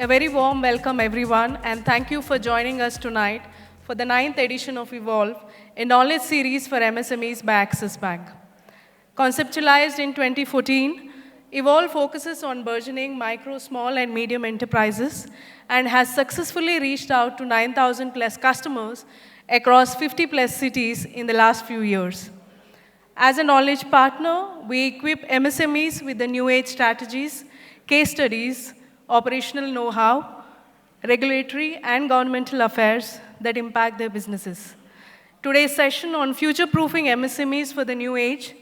A very warm welcome, everyone, and thank you for joining us tonight for the 9th edition of Evolve, a knowledge series for MSMEs by Axis Bank. Conceptualized in 2014, Evolve focuses on burgeoning micro, small, and medium enterprises and has successfully reached out to 9,000 plus customers across 50 plus cities in the last few years. As a knowledge partner, we equip MSMEs with the new age strategies, case studies, operational know-how, regulatory and governmental affairs that impact their businesses. Today's session on Future Proofing MSMEs for the new age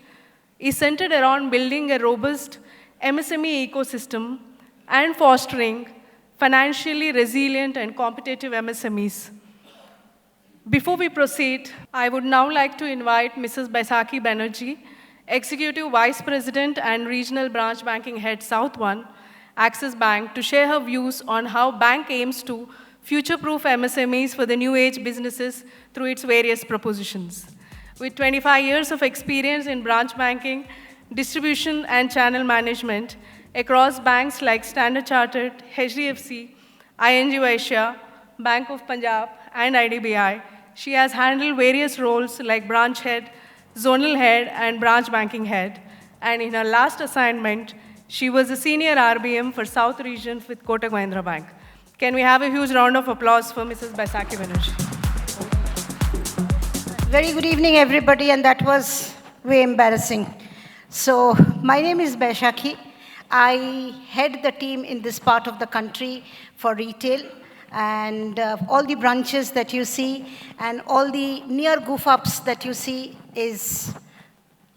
is centered around building a robust MSME ecosystem and fostering financially resilient and competitive MSMEs. Before we proceed, I would now like to invite Mrs. Baisakhi Banerjee, Executive Vice President and Regional Branch Banking Head South 1, Axis Bank, to share her views on how bank aims to future-proof MSMEs for the new age businesses through its various propositions. With 25 years of experience in branch banking, distribution and channel management across banks like Standard Chartered, HDFC, ING Vysya, Bank of Punjab, and IDBI, she has handled various roles like branch head, zonal head, and branch banking head. And in her last assignment, she was a senior RBM for South Region with Kotak Mahindra Bank. Can we have a huge round of applause for Mrs. Baisakhi Banerjee? Very good evening, everybody, and that was way embarrassing. So, my name is Baisakhi. I head the team in this part of the country for retail, and all the branches that you see and all the near goof-ups that you see is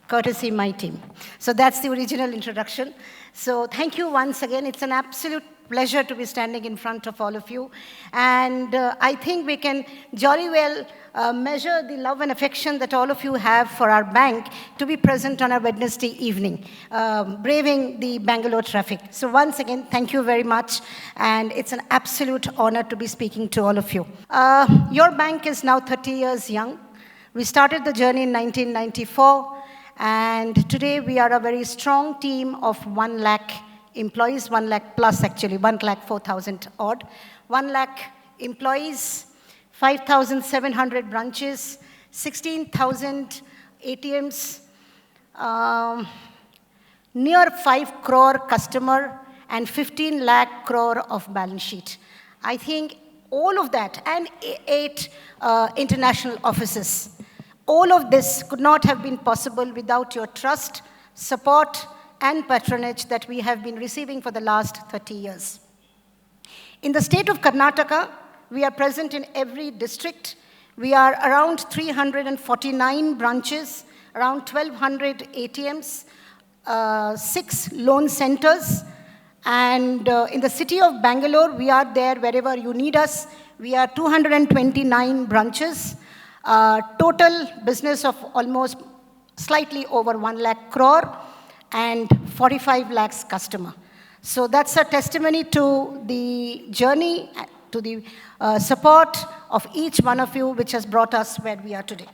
courtesy my team. So that's the original introduction. So thank you once again. It's an absolute pleasure to be standing in front of all of you. And I think we can jolly well measure the love and affection that all of you have for our bank to be present on a Wednesday evening, braving the Bangalore traffic. So once again, thank you very much. And it's an absolute honor to be speaking to all of you. Your bank is now 30 years young. We started the journey in 1994. And today we are a very strong team of 1 lakh employees, 1 lakh plus actually, 1 lakh 4,000 odd. 1 lakh employees, 5,700 branches, 16,000 ATMs, near 5 crore customer, and 15 lakh crore of balance sheet. I think all of that, and 8 international offices. All of this could not have been possible without your trust, support, and patronage that we have been receiving for the last 30 years. In the state of Karnataka, we are present in every district. We are around 349 branches, around 1,200 ATMs, 6 loan centers, and in the city of Bangalore, we are there wherever you need us. We are 229 branches. Total business of almost slightly over 1 lakh crore and 45 lakhs customer. So that's a testimony to the journey, to the support of each one of you, which has brought us where we are today.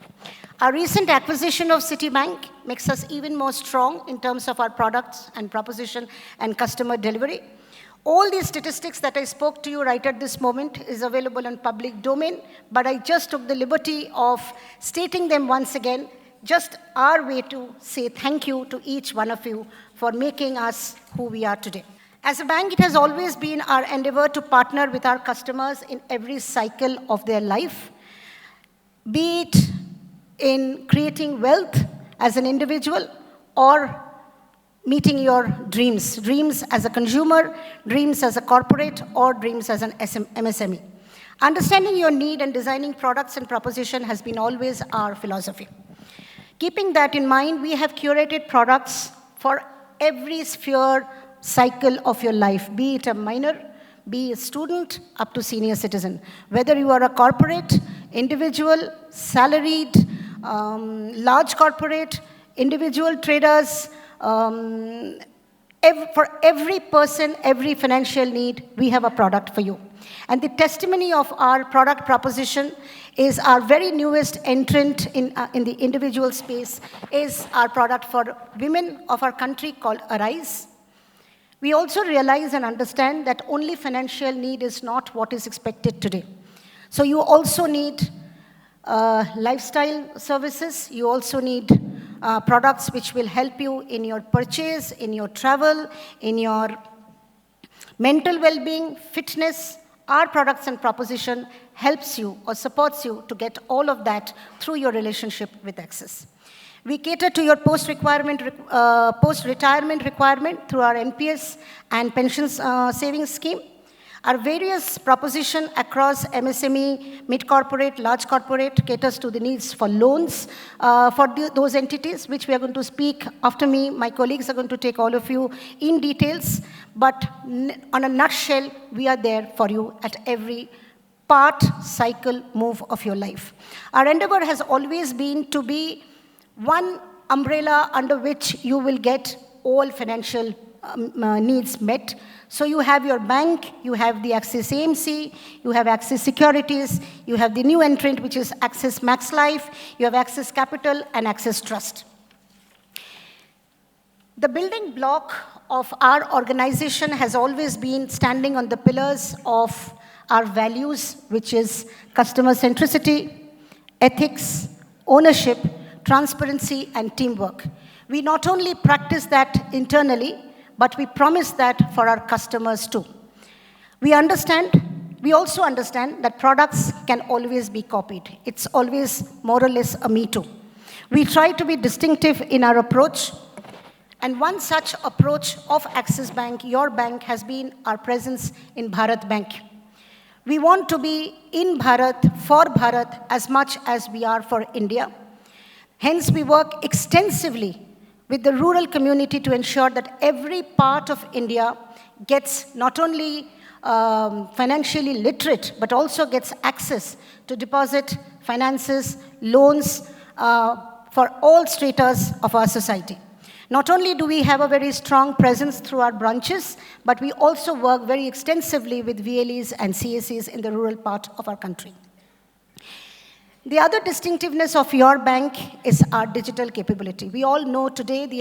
Our recent acquisition of Citibank makes us even more strong in terms of our products and proposition and customer delivery. All these statistics that I spoke to you right at this moment is available in public domain, but I just took the liberty of stating them once again, just our way to say thank you to each one of you for making us who we are today. As a bank, it has always been our endeavor to partner with our customers in every cycle of their life, be it in creating wealth as an individual or meeting your dreams, dreams as a consumer, dreams as a corporate, or dreams as an MSME. Understanding your need and designing products and proposition has been always our philosophy. Keeping that in mind, we have curated products for every sphere cycle of your life, be it a minor, be a student, up to senior citizen. Whether you are a corporate, individual, salaried, large corporate, individual traders, for every person, every financial need, we have a product for you. And the testimony of our product proposition is our very newest entrant in the individual space is our product for women of our country called Arise. We also realize and understand that only financial need is not what is expected today. So you also need lifestyle services. You also need products which will help you in your purchase, in your travel, in your mental well-being, fitness. Our products and proposition helps you or supports you to get all of that through your relationship with Axis. We cater to your post-retirement requirement through our NPS and pensions savings scheme. Our various proposition across MSME, mid-corporate, large corporate caters to the needs for loans for those entities, which we are going to speak after me. My colleagues are going to take all of you in details. But on a nutshell, we are there for you at every part, cycle, move of your life. Our endeavor has always been to be one umbrella under which you will get all financial needs met. So you have your bank, you have the Axis AMC, you have Axis Securities, you have the new entrant, which is Axis Max Life, you have Axis Capital and Axis Trust. The building block of our organization has always been standing on the pillars of our values, which is customer centricity, ethics, ownership, transparency, and teamwork. We not only practice that internally, but we promise that for our customers too. We also understand that products can always be copied. It's always more or less a me too. We try to be distinctive in our approach. And one such approach of Axis Bank, your bank, has been our presence in Bharat Bank. We want to be in Bharat, for Bharat, as much as we are for India. Hence, we work extensively with the rural community to ensure that every part of India gets not only financially literate, but also gets access to deposit, finances, loans for all stratas of our society. Not only do we have a very strong presence through our branches, but we also work very extensively with VLEs and CSEs in the rural part of our country. The other distinctiveness of your bank is our digital capability. We all know today the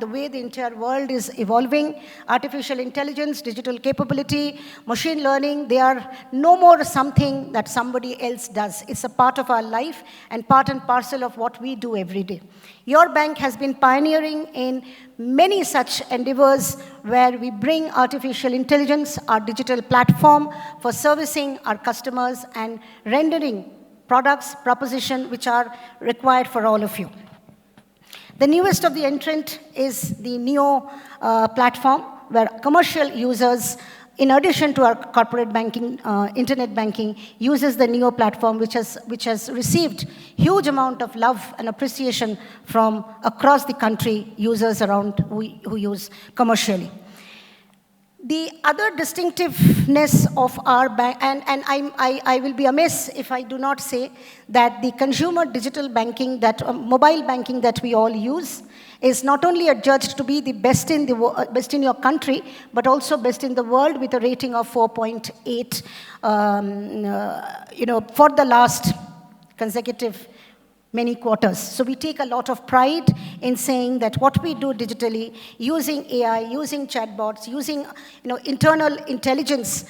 way the entire world is evolving. Artificial intelligence, digital capability, machine learning, they are no more something that somebody else does. It's a part of our life and part and parcel of what we do every day. Your bank has been pioneering in many such endeavors where we bring artificial intelligence, our digital platform for servicing our customers and rendering products, proposition, which are required for all of you. The newest of the entrant is the Neo platform, where commercial users, in addition to our corporate banking, internet banking, uses the Neo platform, which has received huge amount of love and appreciation from across the country, users around who use commercially. The other distinctiveness of our bank, and I will be amiss if I do not say that the consumer digital banking, mobile banking that we all use, is not only adjudged to be the best in your country, but also best in the world with a rating of 4.8, for the last consecutive many quarters. So we take a lot of pride in saying that what we do digitally, using AI, using chatbots, using internal intelligence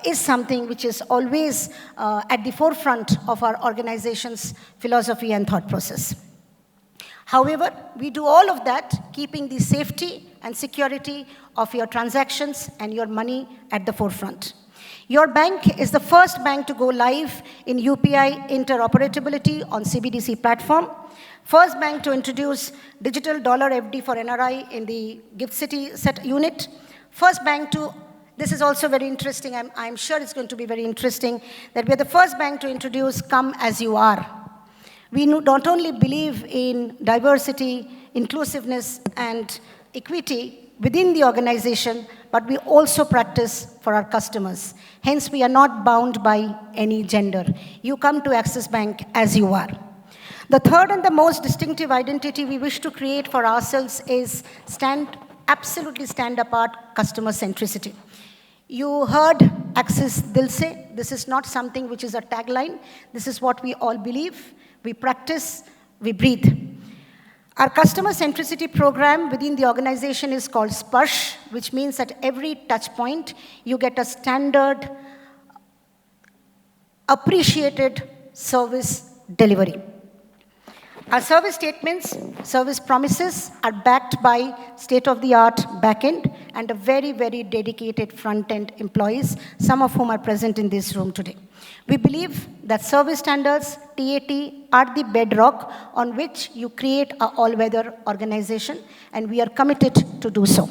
is something which is always at the forefront of our organization's philosophy and thought process. However, we do all of that keeping the safety and security of your transactions and your money at the forefront. Your bank is the first bank to go live in UPI interoperability on CBDC platform. First bank to introduce digital dollar FD for NRI in the Gift City set unit. First bank to, this is also very interesting, I'm sure it's going to be very interesting, that we're the first bank to introduce Come As You Are. We not only believe in diversity, inclusiveness, and equity within the organization, but we also practice for our customers. Hence, we are not bound by any gender. You come to Axis Bank as you are. The third and the most distinctive identity we wish to create for ourselves is absolutely stand apart customer centricity. You heard Axis Dil Se. This is not something which is a tagline. This is what we all believe. We practice, we breathe. Our customer centricity program within the organization is called Sparsh, which means at every touch point, you get a standard, appreciated service delivery. Our service statements, service promises are backed by state-of-the-art backend and a very, very dedicated front-end employees, some of whom are present in this room today. We believe that service standards, TAT, are the bedrock on which you create an all-weather organization, and we are committed to do so.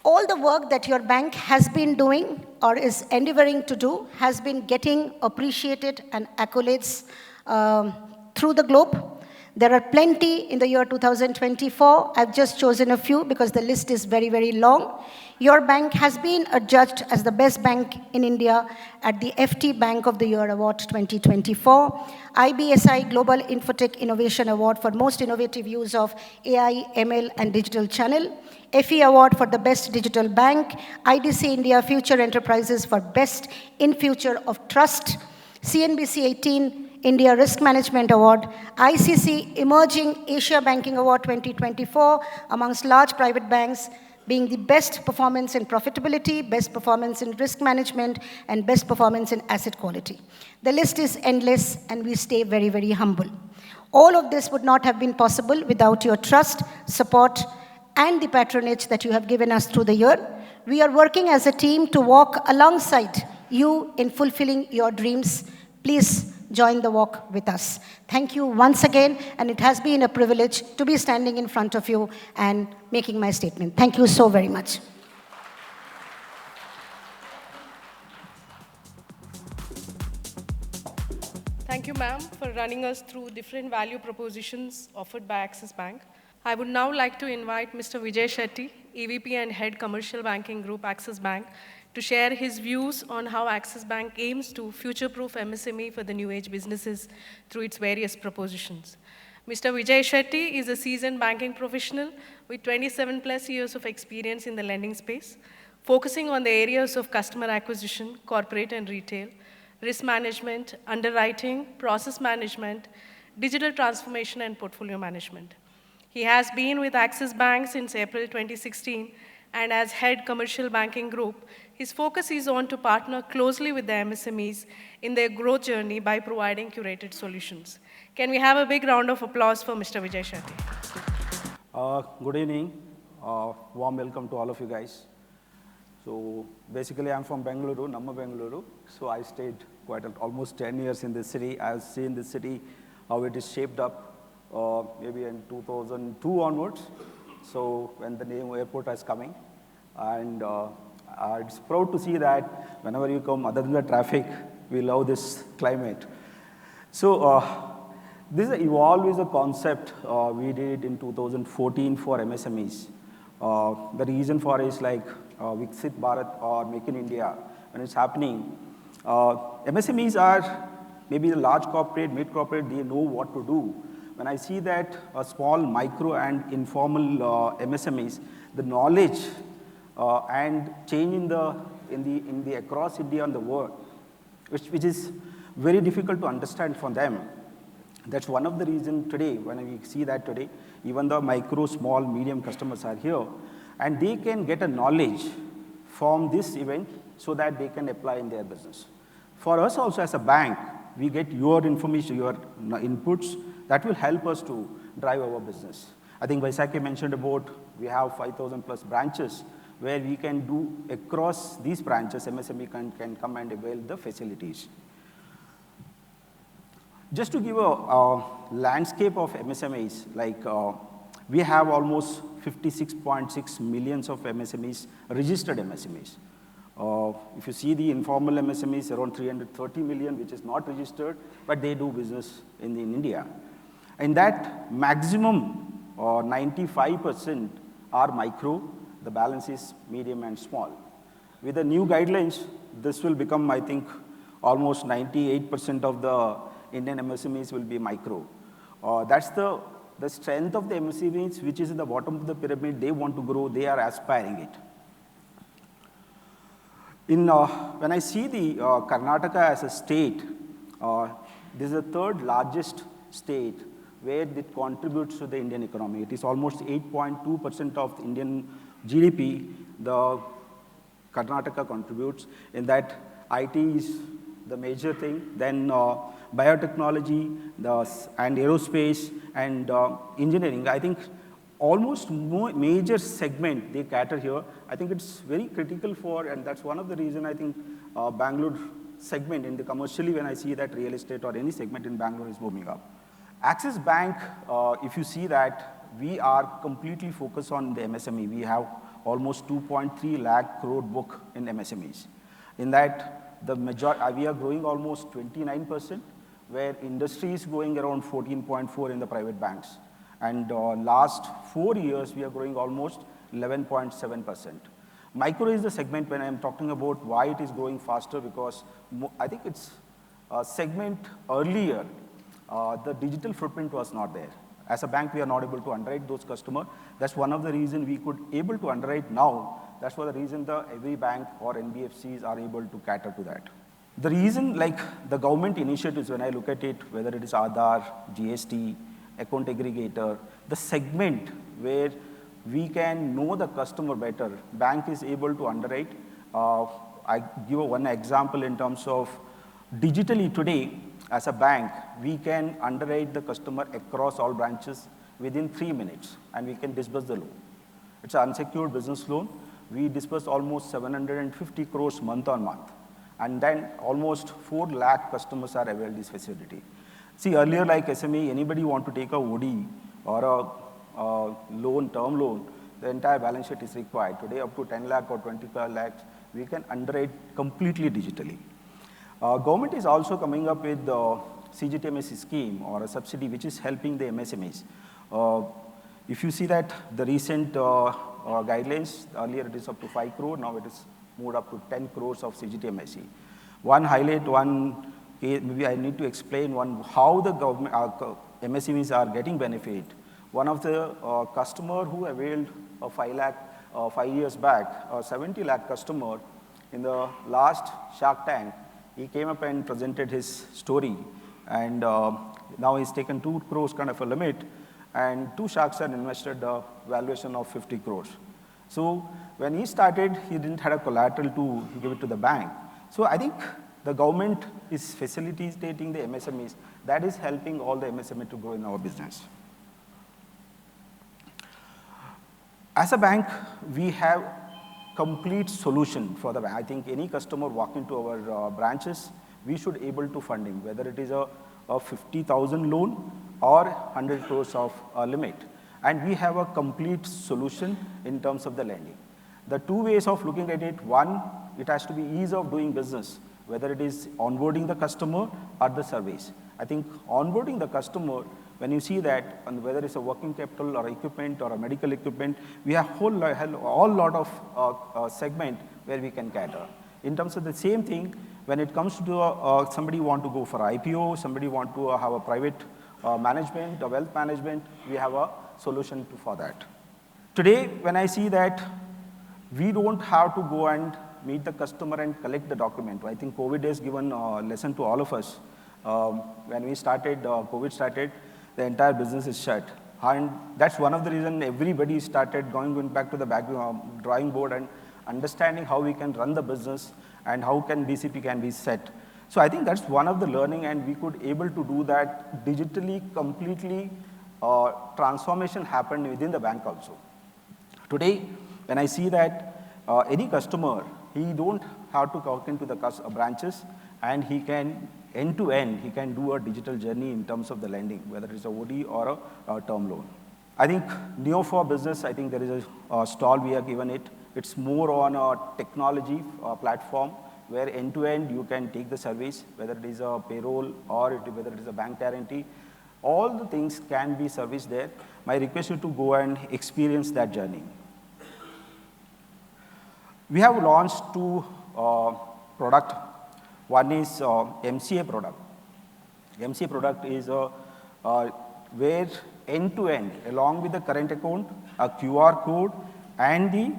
All the work that your bank has been doing or is endeavoring to do has been getting appreciated and accolades through the globe. There are plenty in the year 2024. I've just chosen a few because the list is very, very long. Your bank has been adjudged as the best bank in India at the FT Bank of the Year Award 2024, IBSI Global Infotech Innovation Award for most innovative use of AI, ML, and digital channel, FE Award for the best digital bank, IDC India Future Enterprises for best in future of trust, CNBC 18 India Risk Management Award, ICC Emerging Asia Banking Award 2024 amongst large private banks, being the best performance in profitability, best performance in risk management, and best performance in asset quality. The list is endless, and we stay very, very humble. All of this would not have been possible without your trust, support, and the patronage that you have given us through the year. We are working as a team to walk alongside you in fulfilling your dreams. Please join the walk with us. Thank you once again, and it has been a privilege to be standing in front of you and making my statement. Thank you so very much. Thank you, ma'am, for running us through different value propositions offered by Axis Bank. I would now like to invite Mr. Vijay Shetty, EVP and Head Commercial Banking Group, Axis Bank, to share his views on how Axis Bank aims to future-proof MSME for the new age businesses through its various propositions. Mr. Vijay Shetty is a seasoned banking professional with 27 plus years of experience in the lending space, focusing on the areas of customer acquisition, corporate and retail, risk management, underwriting, process management, digital transformation, and portfolio management. He has been with Axis Bank since April 2016, and as Head Commercial Banking Group, his focus is on to partner closely with the MSMEs in their growth journey by providing curated solutions. Can we have a big round of applause for Mr. Vijay Shetty? Good evening. Warm welcome to all of you guys. So basically, I'm from Bengaluru, Namma Bengaluru. So I stayed almost 10 years in this city. I've seen this city, how it is shaped up, maybe in 2002 onwards. So when the new airport is coming, and it's proud to see that whenever you come, other than the traffic, we love this climate. So this Evolve is a concept we did in 2014 for MSMEs. The reason for it is like Viksit Bharat or Make in India, when it's happening, MSMEs are maybe the large corporate, mid-corporate, they know what to do. When I see that small, micro, and informal MSMEs, the knowledge and change in the across India and the world, which is very difficult to understand for them. That's one of the reasons today, when we see that today, even the micro, small, medium customers are here, and they can get a knowledge from this event so that they can apply in their business. For us also as a bank, we get your information, your inputs, that will help us to drive our business. I think Vaisakhi mentioned about we have 5,000 plus branches where we can do across these branches, MSME can come and avail the facilities. Just to give a landscape of MSMEs, like we have almost 56.6 millions of MSMEs, registered MSMEs. If you see the informal MSMEs, around 330 million, which is not registered, but they do business in India. And that maximum 95% are micro, the balance is medium and small. With the new guidelines, this will become, I think, almost 98% of the Indian MSMEs will be micro. That's the strength of the MSMEs, which is in the bottom of the pyramid. They want to grow, they are aspiring it. When I see the Karnataka as a state, this is the third largest state where it contributes to the Indian economy. It is almost 8.2% of the Indian GDP. The Karnataka contributes. In that, IT is the major thing. Then biotechnology and aerospace and engineering. I think almost major segment they cater here. I think it's very critical for, and that's one of the reason I think Bangalore segment in the commercially, when I see that real estate or any segment in Bangalore is booming up. Axis Bank, if you see that, we are completely focused on the MSME. We have almost 2.3 lakh crore book in MSMEs. In that, we are growing almost 29%, where industry is growing around 14.4 in the private banks. And last 4 years, we are growing almost 11.7%. Micro is the segment when I'm talking about why it is growing faster, because I think it's a segment earlier, the digital footprint was not there. As a bank, we are not able to underwrite those customers. That's one of the reasons we could able to underwrite now. That's one of the reason every bank or NBFCs are able to cater to that. The reason, like the government initiatives, when I look at it, whether it is Aadhaar, GST, account aggregator, the segment where we can know the customer better, bank is able to underwrite. I give one example in terms of digitally today, as a bank, we can underwrite the customer across all branches within 3 minutes, and we can disburse the loan. It's an unsecured business loan. We disburse almost 750 crores month on month. And then almost 4 lakh customers are available this facility. See, earlier like SME, anybody want to take a OD or a loan, term loan, the entire balance sheet is required. Today, up to 10 lakh or 25 lakhs, we can underwrite completely digitally. Government is also coming up with the CGTMSE scheme or a subsidy which is helping the MSMEs. If you see that the recent guidelines, earlier it is up to 5 crore, now it is moved up to 10 crores of CGTMSE. One highlight, maybe I need to explain how the government, MSMEs are getting benefit. One of the customer who availed 5 years back, a 70 lakh customer, in the last Shark Tank, he came up and presented his story, and now he's taken 2 crores kind of a limit, and 2 sharks had invested a valuation of 50 crores. So when he started, he didn't have a collateral to give it to the bank. So I think the government is facilitating the MSMEs. That is helping all the MSME to grow in our business. As a bank, we have complete solution for the bank. I think any customer walk into our branches, we should able to funding, whether it is a 50,000 loan or 100 crores of limit. And we have a complete solution in terms of the lending. The 2 ways of looking at it, one, it has to be ease of doing business, whether it is onboarding the customer or the service. I think onboarding the customer, when you see that, and whether it's a working capital or equipment or a medical equipment, we have a lot of segment where we can cater. In terms of the same thing, when it comes to somebody want to go for IPO, somebody want to have a private management, a wealth management, we have a solution for that. Today, when I see that we don't have to go and meet the customer and collect the document. I think COVID has given a lesson to all of us. When we started, COVID started, the entire business is shut. And that's one of the reasons everybody started going back to the drawing board and understanding how we can run the business and how can BCP can be set. So I think that's one of the learning, and we could able to do that digitally, completely. Transformation happened within the bank also. Today, when I see that any customer, he don't have to walk into the branches, and he can end-to-end, he can do a digital journey in terms of the lending, whether it's a OD or a term loan. I think Neo for Business, I think there is a stall we have given it. It's more on a technology platform where end-to-end you can take the service, whether it is a payroll or whether it is a bank guarantee. All the things can be serviced there. My request is to go and experience that journey. We have launched 2 products. One is MCA product. MCA product is where end-to-end, along with the current account, a QR code and the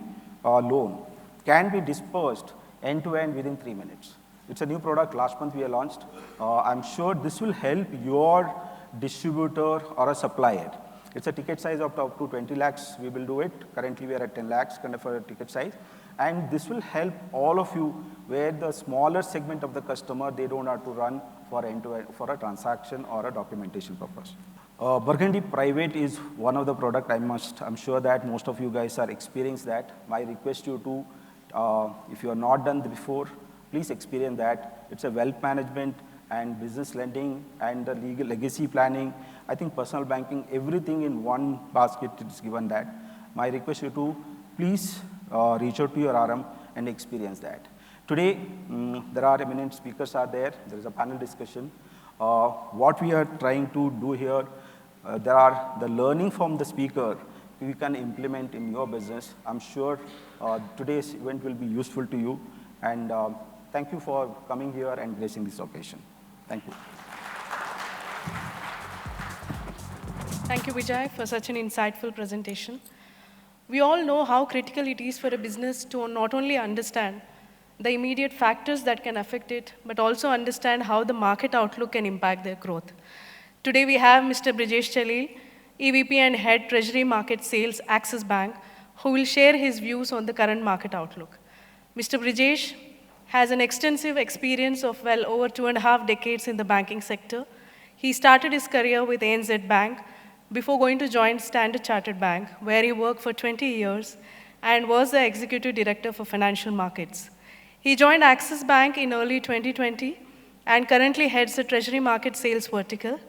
loan can be dispersed end-to-end within 3 minutes. It's a new product. Last month we have launched. I'm sure this will help your distributor or a supplier. It's a ticket size of up to 20 lakhs, we will do it. Currently, we are at 10 lakhs kind of a ticket size. And this will help all of you where the smaller segment of the customer, they don't have to run for end-to-end for a transaction or a documentation purpose. Burgundy Private is one of the product I'm sure that most of you guys are experienced that. My request you to, if you are not done before, please experience that. It's a wealth management and business lending and the legal legacy planning. I think personal banking, everything in one basket is given that. My request you to please reach out to your RM and experience that. Today, there are eminent speakers are there. There is a panel discussion. What we are trying to do here, there are the learning from the speaker you can implement in your business. I'm sure today's event will be useful to you. And thank you for coming here and gracing this occasion. Thank you. Thank you, Vijay, for such an insightful presentation. We all know how critical it is for a business to not only understand the immediate factors that can affect it, but also understand how the market outlook can impact their growth. Today we have Mr. Brijesh Chalil, EVP and Head Treasury Market Sales, Axis Bank, who will share his views on the current market outlook. Mr. Brijesh has an extensive experience of well over 2.5 decades in the banking sector. He started his career with ANZ Bank before going to join Standard Chartered Bank, where he worked for 20 years and was the Executive Director for Financial Markets. He joined Axis Bank in early 2020 and currently heads the Treasury Market Sales vertical.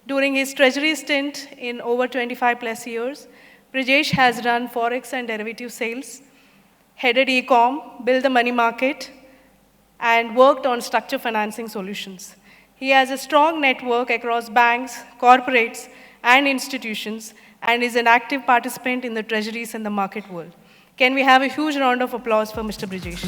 During his Treasury stint in over 25 plus years, Brijesh has run Forex and derivative sales, headed e-com, built the money market, and worked on structured financing solutions. He has a strong network across banks, corporates, and institutions, and is an active participant in the treasuries and the market world. Can we have a huge round of applause for Mr. Brijesh?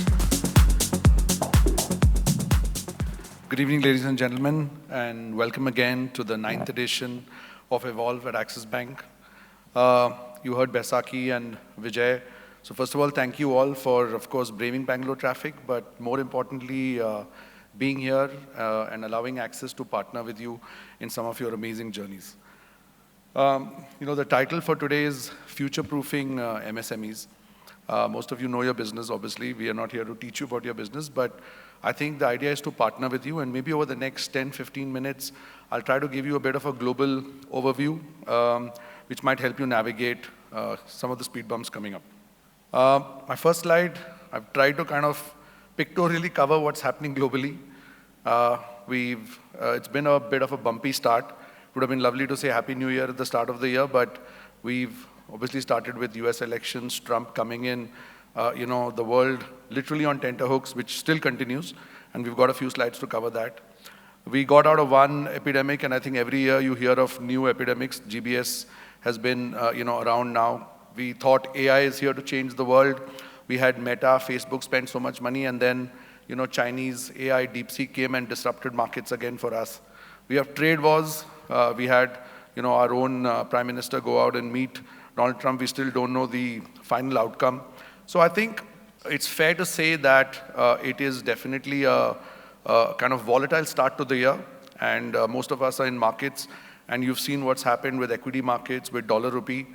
Good evening, ladies and gentlemen, and welcome again to the 9th edition of Evolve at Axis Bank. You heard Baisakhi and Vijay. So first of all, thank you all for, of course, braving Bangalore traffic, but more importantly, being here and allowing Axis to partner with you in some of your amazing journeys. The title for today is Future Proofing MSMEs. Most of you know your business, obviously. We are not here to teach you about your business, but I think the idea is to partner with you, and maybe over the next 10, 15 minutes, I'll try to give you a bit of a global overview, which might help you navigate some of the speed bumps coming up. My first slide, I've tried to kind of pictorially cover what's happening globally. It's been a bit of a bumpy start. It would have been lovely to say Happy New Year at the start of the year, but we've obviously started with US elections, Trump coming in, the world literally on tenterhooks, which still continues, and we've got a few slides to cover that. We got out of one epidemic, and I think every year you hear of new epidemics. GBS has been, around now. We thought AI is here to change the world. We had Meta, Facebook spent so much money, and then, Chinese AI DeepSeek came and disrupted markets again for us. We have trade wars. We had, our own Prime Minister go out and meet Donald Trump. We still don't know the final outcome. So I think it's fair to say that it is definitely a kind of volatile start to the year, and most of us are in markets, and you've seen what's happened with equity markets, with dollar rupee.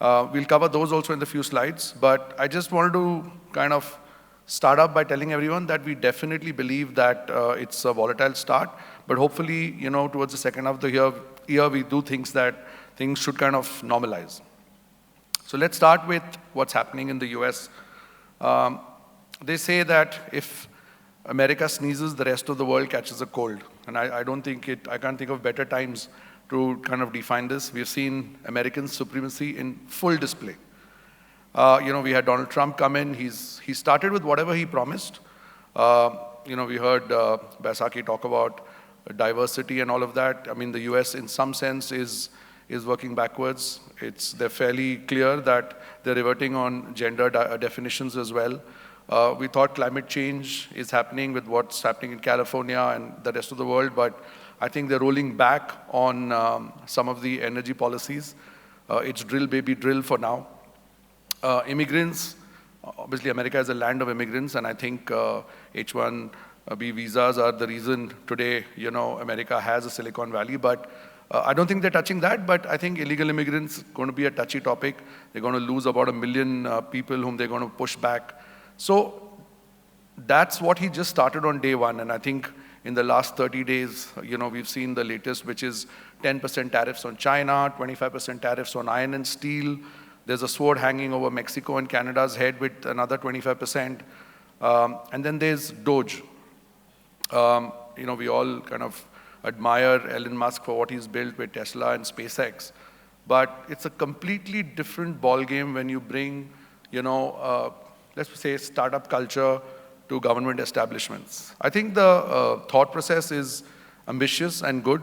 We'll cover those also in the few slides, but I just wanted to kind of start up by telling everyone that we definitely believe that it's a volatile start, but hopefully, towards the second half of the year, we do think that things should kind of normalize. So let's start with what's happening in the US. They say that if America sneezes, the rest of the world catches a cold. And I can't think of better times to kind of define this. We've seen American supremacy in full display. We had Donald Trump come in. He started with whatever he promised. We heard Baisakhi talk about diversity and all of that. I mean, the US in some sense is working backwards. They're fairly clear that they're reverting on gender definitions as well. We thought climate change is happening with what's happening in California and the rest of the world, but I think they're rolling back on some of the energy policies. It's drill, baby, drill for now. Immigrants, obviously America is a land of immigrants, and I think H-1B visas are the reason today, America has a Silicon Valley, but I don't think they're touching that, but I think illegal immigrants going to be a touchy topic. They're going to lose about 1 million people whom they're going to push back. So that's what he just started on day one. And I think in the last 30 days, we've seen the latest, which is 10% tariffs on China, 25% tariffs on iron and steel. There's a sword hanging over Mexico and Canada's head with another 25%. And then there's Doge. We all kind of admire Elon Musk for what he's built with Tesla and SpaceX. But it's a completely different ballgame when you bring, let's say, startup culture to government establishments. I think the thought process is ambitious and good.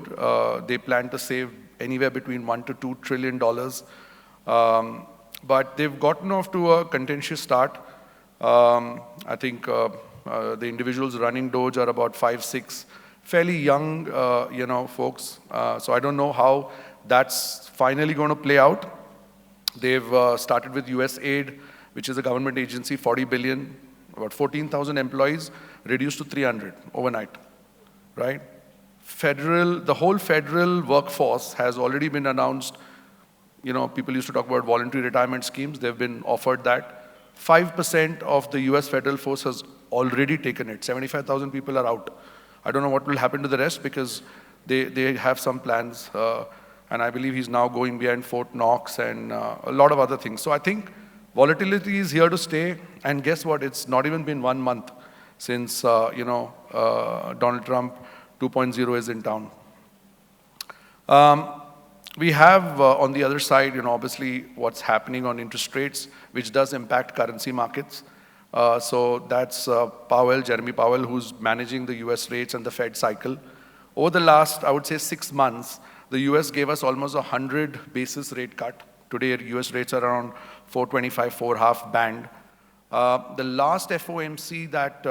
They plan to save anywhere between $1 to $2 trillion. But they've gotten off to a contentious start. I think the individuals running Doge are about 5, 6, fairly young, folks. So I don't know how that's finally going to play out. They've started with US Aid, which is a government agency, 40 billion, about 14,000 employees, reduced to 300 overnight, right? The whole federal workforce has already been announced. People used to talk about voluntary retirement schemes. They've been offered that. 5% of the US federal force has already taken it. 75,000 people are out. I don't know what will happen to the rest because they have some plans. And I believe he's now going behind Fort Knox and a lot of other things. So I think volatility is here to stay. And guess what? It's not even been 1 month since, Donald Trump 2.0 is in town. We have on the other side, obviously what's happening on interest rates, which does impact currency markets. So that's Jeremy Powell, who's managing the US rates and the Fed cycle. Over the last, I would say, 6 months, the US gave us almost 100 basis rate cut. Today, US rates are around 425, 4.5 band. The last FOMC that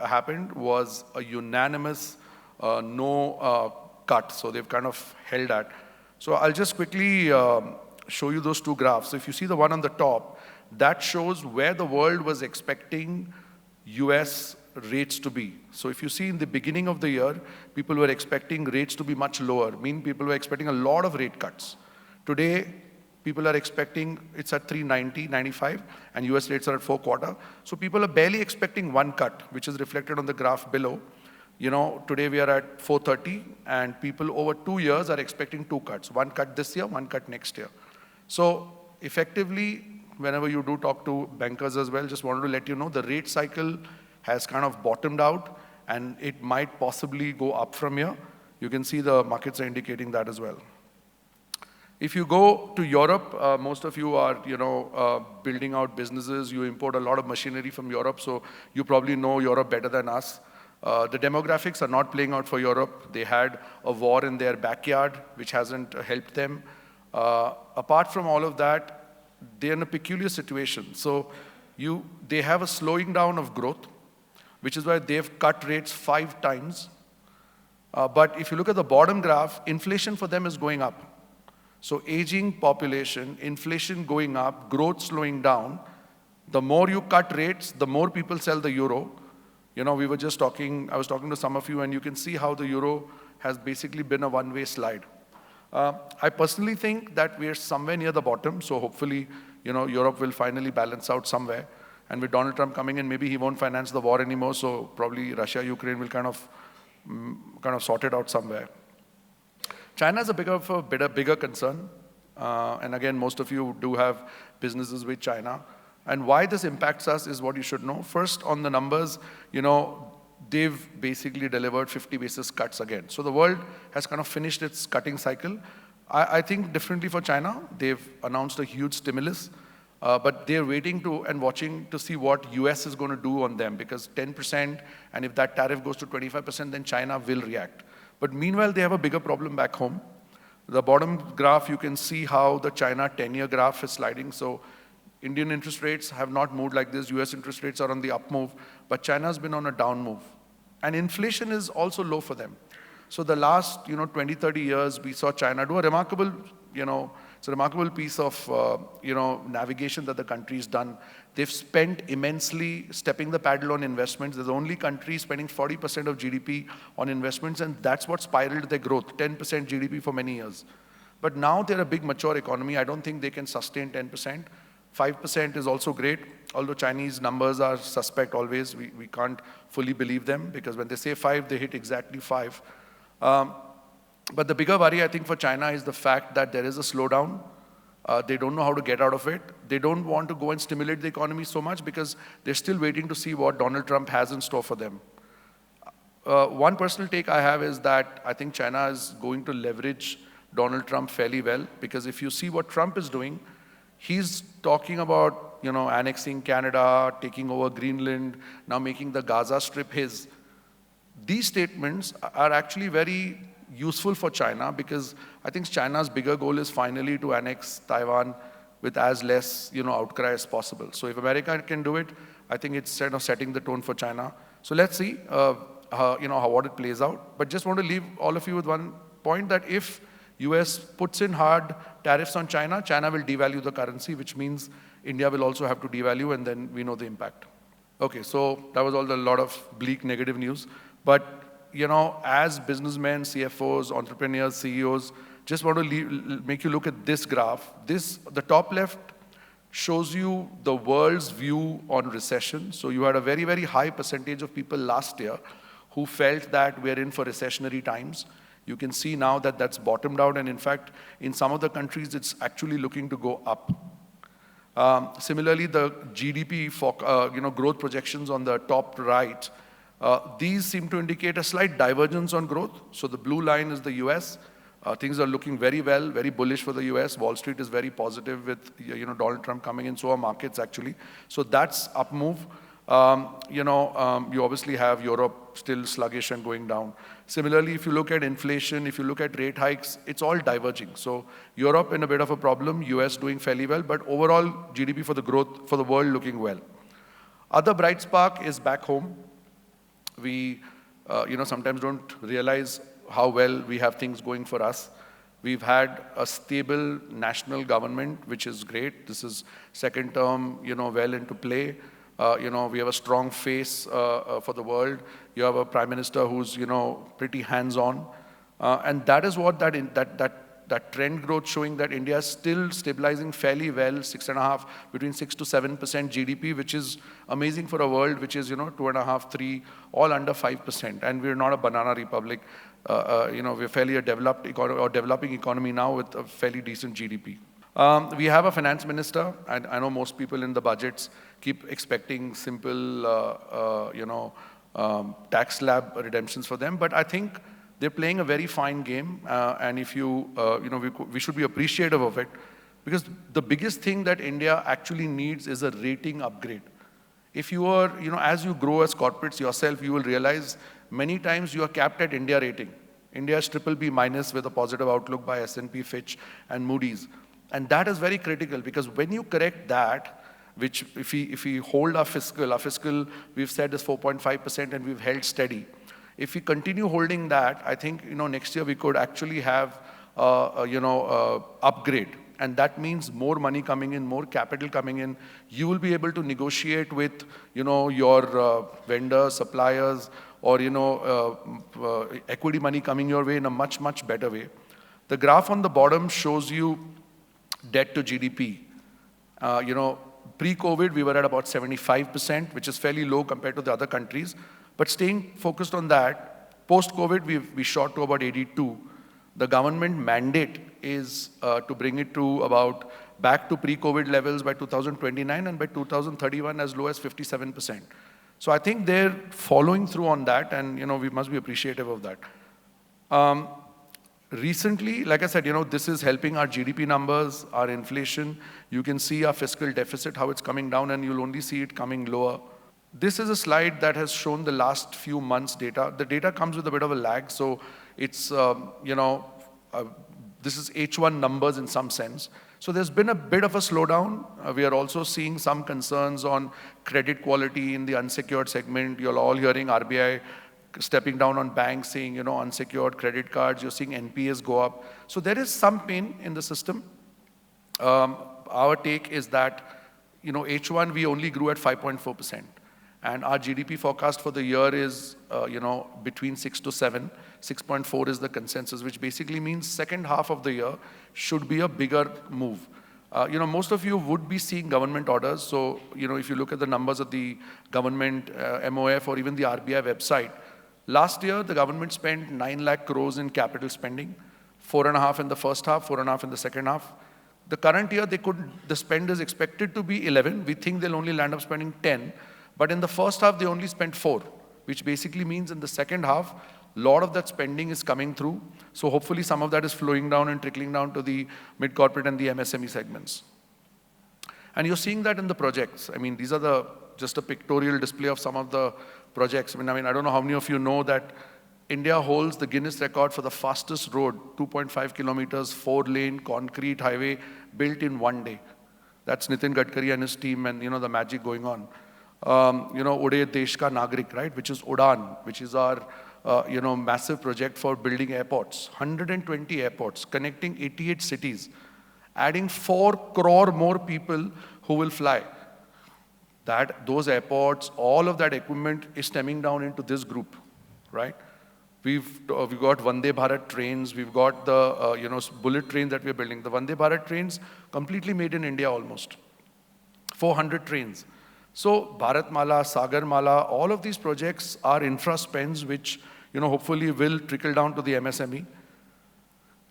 happened was a unanimous no cut. So they've kind of held that. So I'll just quickly show you those two graphs. So if you see the one on the top, that shows where the world was expecting US rates to be. So if you see in the beginning of the year, people were expecting rates to be much lower, people were expecting a lot of rate cuts. Today, people are expecting it's at 390, 95, and US rates are at 4.25. So people are barely expecting one cut, which is reflected on the graph below. Today we are at 430, and people over 2 years are expecting 2 cuts. One cut this year, one cut next year. So effectively, whenever you do talk to bankers as well, just wanted to let you know the rate cycle has kind of bottomed out, and it might possibly go up from here. You can see the markets are indicating that as well. If you go to Europe, most of you are, building out businesses. You import a lot of machinery from Europe, so you probably know Europe better than us. The demographics are not playing out for Europe. They had a war in their backyard, which hasn't helped them. Apart from all of that, they're in a peculiar situation. So they have a slowing down of growth, which is why they've cut rates 5 times. But if you look at the bottom graph, inflation for them is going up. So aging population, inflation going up, growth slowing down. The more you cut rates, the more people sell the euro. I was talking to some of you, and you can see how the euro has basically been a one-way slide. I personally think that we're somewhere near the bottom, so hopefully, Europe will finally balance out somewhere. And with Donald Trump coming in, maybe he won't finance the war anymore, so probably Russia, Ukraine will kind of sort it out somewhere. China is a bigger concern. And again, most of you do have businesses with China. And why this impacts us is what you should know. First, on the numbers, they've basically delivered 50 basis cuts again. So the world has kind of finished its cutting cycle. I think differently for China, they've announced a huge stimulus, but they're waiting and watching to see what US is going to do on them, because 10%, and if that tariff goes to 25%, then China will react. But meanwhile, they have a bigger problem back home. The bottom graph, you can see how the China 10-year graph is sliding. So Indian interest rates have not moved like this. US interest rates are on the up move, but China's been on a down move. And inflation is also low for them. So the last, 20, 30 years, we saw China do a remarkable, It's a remarkable piece of, navigation that the country's done. They've spent immensely stepping the paddle on investments. They're the only country spending 40% of GDP on investments, and that's what spiraled their growth, 10% GDP for many years. But now they're a big mature economy. I don't think they can sustain 10%. 5% is also great, although Chinese numbers are suspect always. We can't fully believe them, because when they say 5, they hit exactly 5. But the bigger worry, I think, for China is the fact that there is a slowdown. They don't know how to get out of it. They don't want to go and stimulate the economy so much because they're still waiting to see what Donald Trump has in store for them. One personal take I have is that I think China is going to leverage Donald Trump fairly well, because if you see what Trump is doing, he's talking about, annexing Canada, taking over Greenland, now making the Gaza Strip his. These statements are actually very useful for China, because I think China's bigger goal is finally to annex Taiwan with as less, outcry as possible. So if America can do it, I think it's setting the tone for China. So let's see, what it plays out. But just want to leave all of you with one point, that if US puts in hard tariffs on China, China will devalue the currency, which means India will also have to devalue, and then we know the impact. Okay, so that was all a lot of bleak negative news. But, as businessmen, CFOs, entrepreneurs, CEOs, just want to make you look at this graph. The top left shows you the world's view on recession. So you had a very, very high percentage of people last year who felt that we're in for recessionary times. You can see now that that's bottomed out, and in fact, in some of the countries, it's actually looking to go up. Similarly, the GDP growth projections on the top right, these seem to indicate a slight divergence on growth. So the blue line is the US. Things are looking very well, very bullish for the US. Wall Street is very positive with Donald Trump coming in, so are markets actually. So that's up move. You obviously have Europe still sluggish and going down. Similarly, if you look at inflation, if you look at rate hikes, it's all diverging. So Europe in a bit of a problem, US doing fairly well, but overall GDP for the growth for the world looking well. Other bright spark is back home. We, sometimes don't realize how well we have things going for us. We've had a stable national government, which is great. This is second term, well into play. We have a strong face for the world. You have a prime minister who's, pretty hands-on. And that is what that trend growth showing that India is still stabilizing fairly well, between 6 to 7% GDP, which is amazing for a world which is, 2.5, 3, all under 5%. And we're not a banana republic. We're fairly a developing economy now with a fairly decent GDP. We have a finance minister, and I know most people in the budgets keep expecting simple, tax slab redemptions for them, but I think they're playing a very fine game, and if we should be appreciative of it, because the biggest thing that India actually needs is a rating upgrade. If you are, as you grow as corporates yourself, you will realize many times you are capped at India rating. India is BBB minus with a positive outlook by S&P, Fitch, and Moody's. And that is very critical, because when you correct that, which if we hold our fiscal we've said is 4.5% and we've held steady. If we continue holding that, I think next year we could actually have upgrade, and that means more money coming in, more capital coming in. You will be able to negotiate with your vendors, suppliers, or equity money coming your way in a much better way. The graph on the bottom shows you debt to GDP. Pre-COVID, we were at about 75%, which is fairly low compared to the other countries. But staying focused on that, post-COVID, we shot to about 82. The government mandate is to bring it to back to pre-COVID levels by 2029, and by 2031 as low as 57%. So I think they're following through on that, and we must be appreciative of that. Recently, like I said, this is helping our GDP numbers, our inflation. You can see our fiscal deficit, how it's coming down, and you'll only see it coming lower. This is a slide that has shown the last few months' data. The data comes with a bit of a lag, so it's, this is H1 numbers in some sense. So there's been a bit of a slowdown. We are also seeing some concerns on credit quality in the unsecured segment. You're all hearing RBI stepping down on banks, saying, unsecured credit cards. You're seeing NPAs go up. So there is some pain in the system. Our take is that, H1 we only grew at 5.4%. And our GDP forecast for the year is, between 6 to 7. 6.4 is the consensus, which basically means second half of the year should be a bigger move. Most of you would be seeing government orders. So, if you look at the numbers of the government MOF or even the RBI website, last year the government spent 9 lakh crores in capital spending, 4.5 in the first half, 4.5 in the second half. The current year, the spend is expected to be 11. We think they'll only land up spending 10. But in the first half, they only spent 4, which basically means in the second half, a lot of that spending is coming through. So hopefully some of that is flowing down and trickling down to the mid-corporate and the MSME segments. And you're seeing that in the projects. I mean, these are just a pictorial display of some of the projects. I mean, I don't know how many of you know that India holds the Guinness record for the fastest road, 2.5 kilometers, 4-lane concrete highway built in one day. That's Nitin Gadkari and his team and, the magic going on. Ude Desh Ka Nagrik, right, which is Udan, which is our, massive project for building airports. 120 airports, connecting 88 cities, adding 4 crore more people who will fly. Those airports, all of that equipment is stemming down into this group, right? We've got Vande Bharat trains, we've got the, bullet trains that we're building. The Vande Bharat trains, completely made in India almost. 400 trains. So Bharatmala, Sagarmala, all of these projects are infra spends which, hopefully will trickle down to the MSME.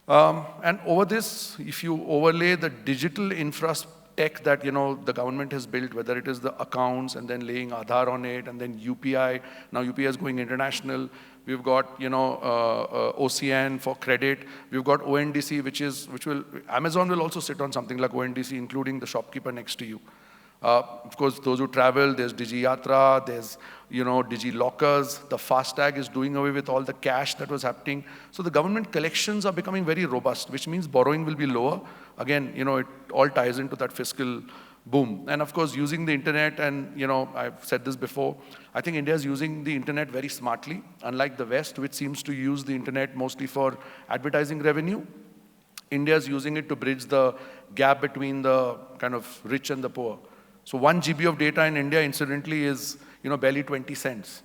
And over this, if you overlay the digital infra tech that, the government has built, whether it is the accounts and then laying Aadhaar on it and then UPI, now UPI is going international. We've got, OCN for credit. We've got ONDC, Amazon will also sit on something like ONDC, including the shopkeeper next to you. Of course, those who travel, there's DigiYatra, there's, DigiLockers. The FASTag is doing away with all the cash that was happening. So the government collections are becoming very robust, which means borrowing will be lower. Again, it all ties into that fiscal boom. And of course, using the internet, and I've said this before, I think India is using the internet very smartly, unlike the West, which seems to use the internet mostly for advertising revenue. India is using it to bridge the gap between the kind of rich and the poor. So 1 GB of data in India, incidentally, is barely 20 cents.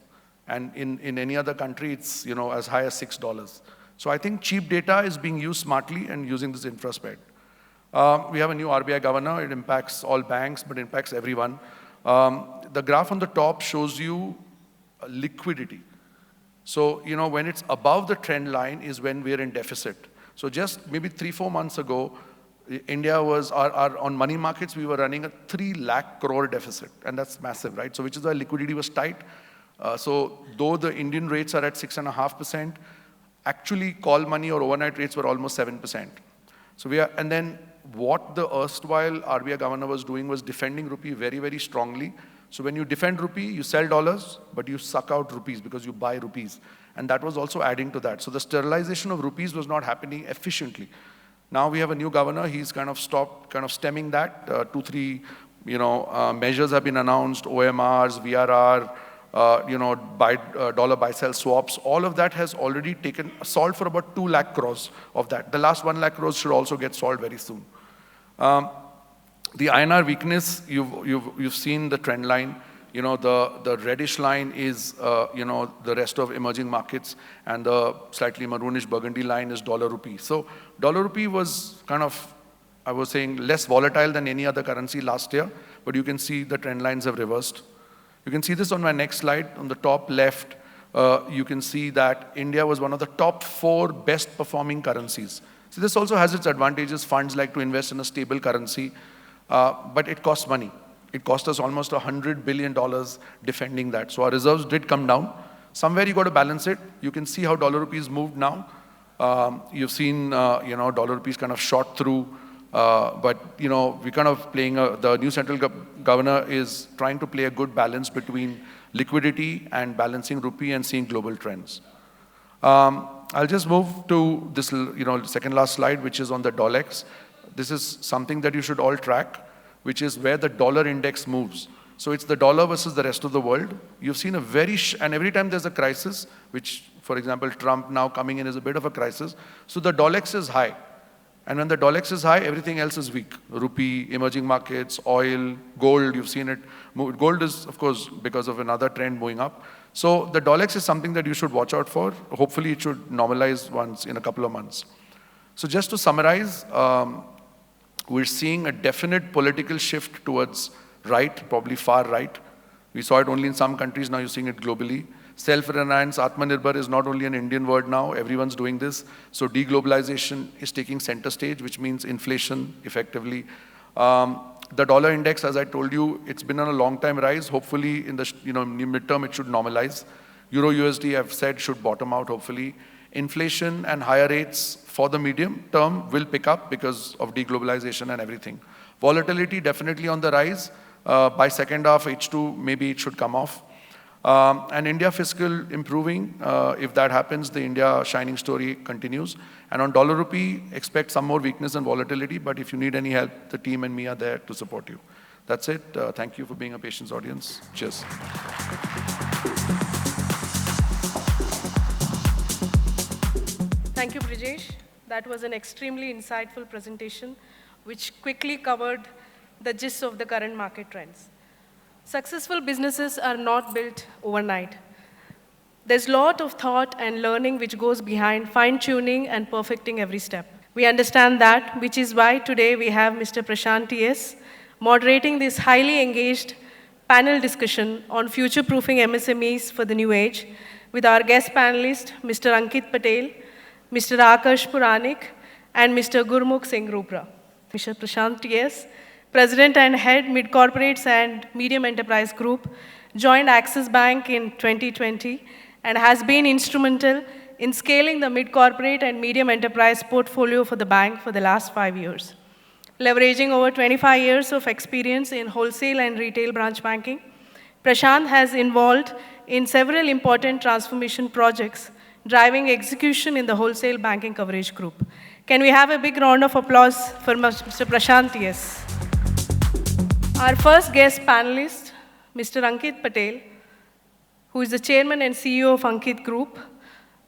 And in any other country, it's as high as $6. So I think cheap data is being used smartly and using this infra spend. We have a new RBI governor. It impacts all banks, but impacts everyone. The graph on the top shows you liquidity. So, when it's above the trend line is when we're in deficit. So just maybe 3-4 months ago, India was, on money markets, we were running a 3 lakh crore deficit. And that's massive, right? So which is why liquidity was tight. So though the Indian rates are at 6.5%, actually call money or overnight rates were almost 7%. So and then what the erstwhile RBI governor was doing was defending rupee very, very strongly. So when you defend rupee, you sell dollars, but you suck out rupees because you buy rupees. And that was also adding to that. So the sterilization of rupees was not happening efficiently. Now we have a new governor. He's kind of stopped stemming that. 2-3, measures have been announced, OMRs, VRR, dollar buy-sell swaps. All of that has already solved for about 2 lakh crores of that. The last 1 lakh crores should also get solved very soon. The INR weakness, you've seen the trend line. The reddish line is, the rest of emerging markets, and the slightly maroonish burgundy line is dollar rupee. So dollar rupee was kind of, I was saying, less volatile than any other currency last year, but you can see the trend lines have reversed. You can see this on my next slide. On the top left, you can see that India was one of the top 4 best performing currencies. So this also has its advantages. Funds like to invest in a stable currency, but it costs money. It cost us almost $100 billion defending that. So our reserves did come down. Somewhere you got to balance it. You can see how dollar rupees moved now. You've seen, dollar rupees kind of shot through. But, we're kind of playing, the new central governor is trying to play a good balance between liquidity and balancing rupee and seeing global trends. I'll just move to this, second last slide, which is on the Dolex. This is something that you should all track, which is where the dollar index moves. So it's the dollar versus the rest of the world. You've seen a and every time there's a crisis, which, for example, Trump now coming in is a bit of a crisis. So the Dolex is high. And when the Dolex is high, everything else is weak. Rupee, emerging markets, oil, gold, you've seen it. Gold is, of course, because of another trend moving up. So the Dolex is something that you should watch out for. Hopefully it should normalize once in a couple of months. So just to summarize, we're seeing a definite political shift towards right, probably far right. We saw it only in some countries, now you're seeing it globally. Self-reliance, Atmanirbhar is not only an Indian word now, everyone's doing this. So deglobalization is taking center stage, which means inflation effectively. The dollar index, as I told you, it's been on a long time rise. Hopefully in the midterm it should normalize. Euro USD, I've said, should bottom out hopefully. Inflation and higher rates for the medium term will pick up because of deglobalization and everything. Volatility definitely on the rise. By second half, H2, maybe it should come off. And India fiscal improving. If that happens, the India shining story continues. And on dollar rupee, expect some more weakness and volatility. But if you need any help, the team and me are there to support you. That's it. Thank you for being a patient audience. Cheers. Thank you, Brijesh. That was an extremely insightful presentation, which quickly covered the gist of the current market trends. Successful businesses are not built overnight. There's a lot of thought and learning which goes behind fine-tuning and perfecting every step. We understand that, which is why today we have Mr. Prashant T.S. moderating this highly engaged panel discussion on future proofing MSMEs for the new age with our guest panelists, Mr. Ankit Patel, Mr. Akash Puranik, and Mr. Gurmukh Singh Rupra. Mr. Prashant T.S., President and Head Mid-Corporates and Medium Enterprise Group, joined Axis Bank in 2020 and has been instrumental in scaling the mid-corporate and medium enterprise portfolio for the bank for the last 5 years. Leveraging over 25 years of experience in wholesale and retail branch banking, Prashant has involved in several important transformation projects, driving execution in the wholesale banking coverage group. Can we have a big round of applause for Mr. Prashant T.S.? Our first guest panelist, Mr. Ankit Patel, who is the chairman and CEO of Ankit Group,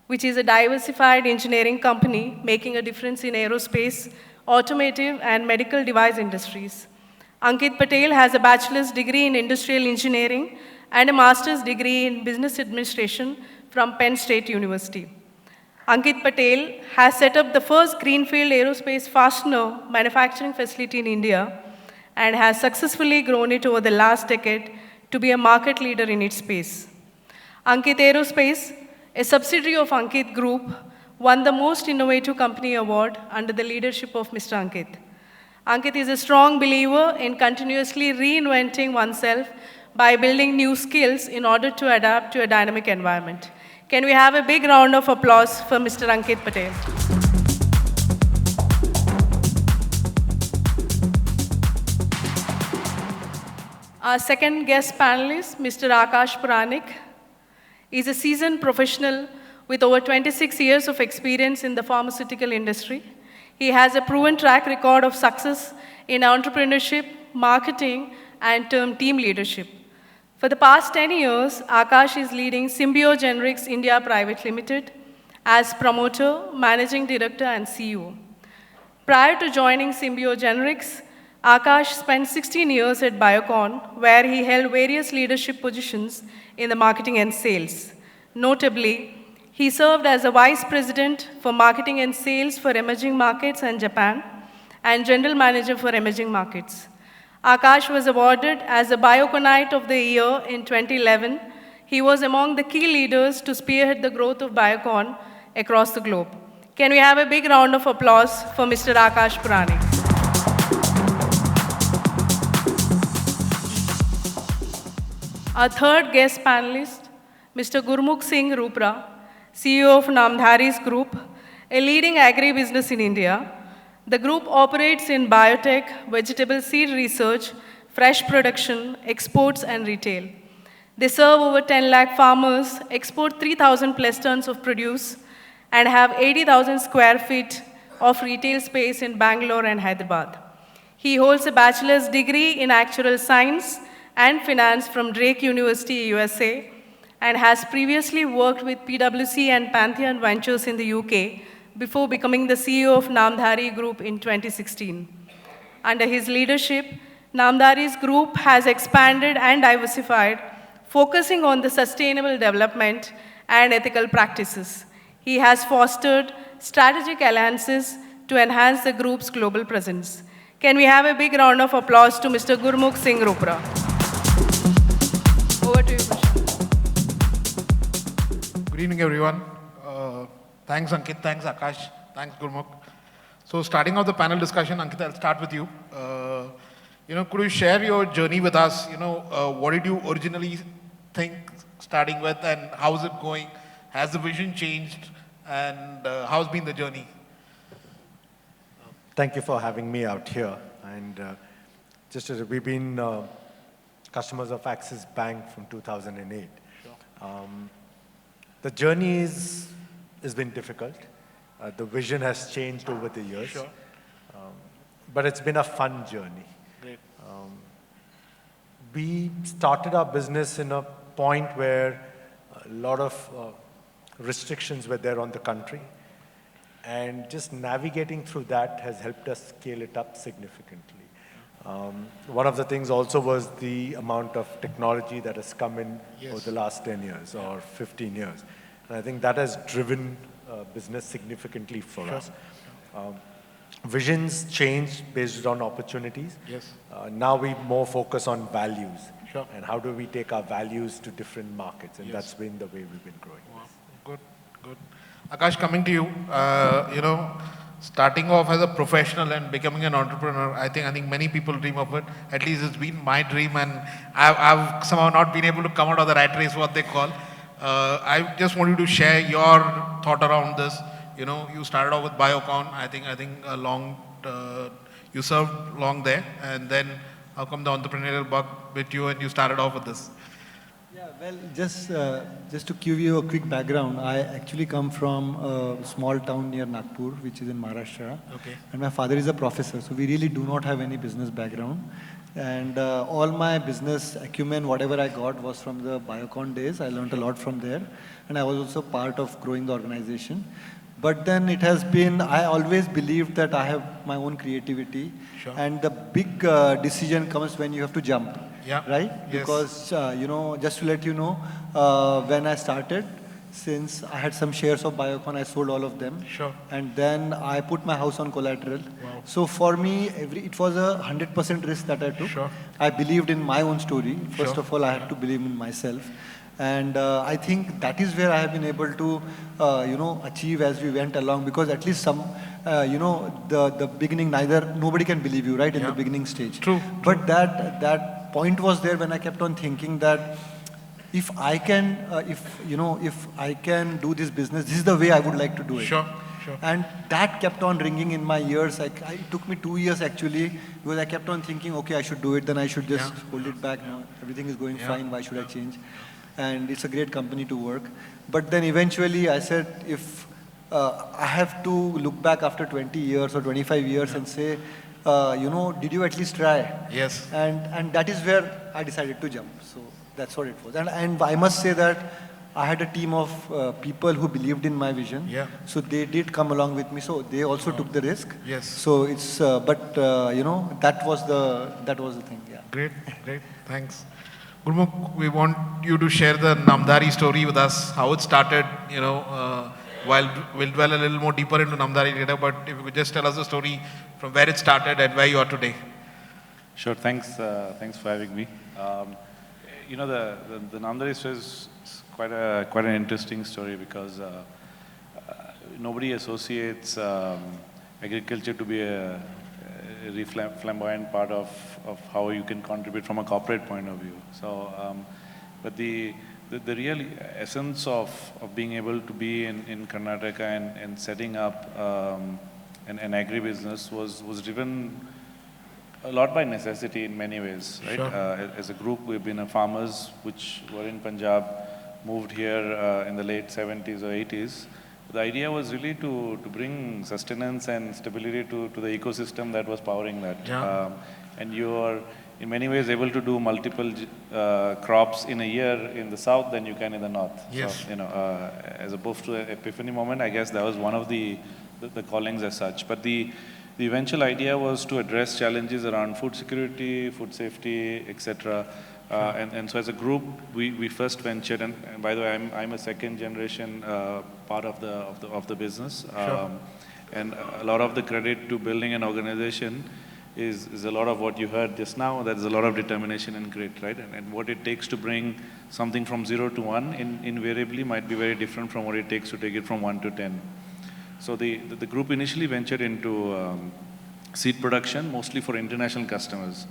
which is a diversified engineering company making a difference in aerospace, automotive, and medical device industries. Ankit Patel has a bachelor's degree in industrial engineering and a master's degree in business administration from Penn State University. Ankit Patel has set up the first greenfield aerospace fastener manufacturing facility in India and has successfully grown it over the last decade to be a market leader in its space. Ankit Aerospace, a subsidiary of Ankit Group, won the Most Innovative Company Award under the leadership of Mr. Ankit. Ankit is a strong believer in continuously reinventing oneself by building new skills in order to adapt to a dynamic environment. Can we have a big round of applause for Mr. Ankit Patel? Our second guest panelist, Mr. Akash Puranik, is a seasoned professional with over 26 years of experience in the pharmaceutical industry. He has a proven track record of success in entrepreneurship, marketing, and team leadership. For the past 10 years, Akash is leading Symbio Generics India Private Limited as promoter, managing director, and CEO. Prior to joining Symbio Generics, Akash spent 16 years at Biocon, where he held various leadership positions in the marketing and sales. Notably, he served as a vice president for marketing and sales for emerging markets and Japan, and general manager for emerging markets. Akash was awarded as a Bioconite of the Year in 2011. He was among the key leaders to spearhead the growth of Biocon across the globe. Can we have a big round of applause for Mr. Akash Puranik? Our third guest panelist, Mr. Gurmukh Singh Rupra, CEO of Namdhari's Group, a leading agribusiness in India. The group operates in biotech, vegetable seed research, fresh production, exports, and retail. They serve over 10 lakh farmers, export 3,000 plus tons of produce, and have 80,000 square feet of retail space in Bangalore and Hyderabad. He holds a bachelor's degree in actuarial science and finance from Drake University, USA, and has previously worked with PwC and Pantheon Ventures in the UK, before becoming the CEO of Namdhari Group in 2016. Under his leadership, Namdhari's group has expanded and diversified, focusing on the sustainable development and ethical practices. He has fostered strategic alliances to enhance the group's global presence. Can we have a big round of applause to Mr. Gurmukh Singh Rupra? Over to you, Prashant. Good evening, everyone. Thanks, Ankit. Thanks, Akash. Thanks, Gurmukh. So starting off the panel discussion, Ankit, I'll start with you. Could you share your journey with us? What did you originally think starting with, and how's it going? Has the vision changed, and how's been the journey? Thank you for having me out here. And we've been customers of Axis Bank from 2008. Sure. The journey has been difficult. The vision has changed over the years. Sure. But it's been a fun journey. Great. We started our business in a point where a lot of restrictions were there on the country. And just navigating through that has helped us scale it up significantly. One of the things also was the amount of technology that has come in over the last 10 years or 15 years. And I think that has driven business significantly for us. Visions change based on opportunities. Yes. Now we more focus on values. Sure. And how do we take our values to different markets? And that's been the way we've been growing. Wow. Good, good. Akash, coming to you, starting off as a professional and becoming an entrepreneur, I think many people dream of it. At least it's been my dream, and I've somehow not been able to come out of the rat race, what they call. I just want you to share your thought around this. You started off with Biocon. I think you served long there, and then how come the entrepreneurial bug with you and you started off with this? Yeah, well, just to give you a quick background, I actually come from a small town near Nagpur, which is in Maharashtra. Okay. And my father is a professor, so we really do not have any business background. And all my business acumen, whatever I got, was from the Biocon days. I learned a lot from there. And I was also part of growing the organization. But then it has been, I always believed that I have my own creativity. Sure. And the big decision comes when you have to jump. Yeah. Right? Yes. Because, just to let you know, when I started, since I had some shares of Biocon, I sold all of them. Sure. And then I put my house on collateral. Wow. So for me, it was a 100% risk that I took. Sure. I believed in my own story. First Sure. of all, I had to believe in myself. And I think that is where I have been able to, achieve as we went along. Because at least the beginning, nobody can believe you, right, in the beginning stage. True. But that point was there when I kept on thinking that if I can, if I can do this business, this is the way I would like to do it. Sure, sure. And that kept on ringing in my ears. It took me 2 years actually, because I kept on thinking, okay, I should do it, then I should just hold it back. No, everything is going fine, why should I change? And it's a great company to work. But then eventually I said, if I have to look back after 20 years or 25 years and say, did you at least try? Yes. And that is where I decided to jump. So that's what it was. And I must say that I had a team of people who believed in my vision. Yeah. So they did come along with me. So they also took the risk. Yes. So it's, that was the thing. Yeah. Great, great. Thanks. Gurmukh, we want you to share the Namdhari story with us, how it started, while we'll dwell a little more deeper into Namdhari later, but if you could just tell us the story from where it started and where you are today. Sure, thanks for having me. The Namdhari story is quite an interesting story because nobody associates agriculture to be a flamboyant part of how you can contribute from a corporate point of view. So, but the real essence of being able to be in Karnataka and setting up an agribusiness was driven a lot by necessity in many ways, right? Sure. As a group, we've been farmers which were in Punjab, moved here in the late 70s or 80s. The idea was really to bring sustenance and stability to the ecosystem that was powering that. Yeah. And you are in many ways able to do multiple crops in a year in the south than you can in the north. Yes. So, as opposed to an epiphany moment, I guess that was one of the callings as such. But the eventual idea was to address challenges around food security, food safety, etc. And so as a group, we first ventured, and by the way, I'm a second generation part of the business. And a lot of the credit to building an organization is a lot of what you heard just now. There's a lot of determination and grit, right? And what it takes to bring something from 0 to 1 invariably might be very different from what it takes to take it from 1 to 10. So the group initially ventured into seed production, mostly for international customers.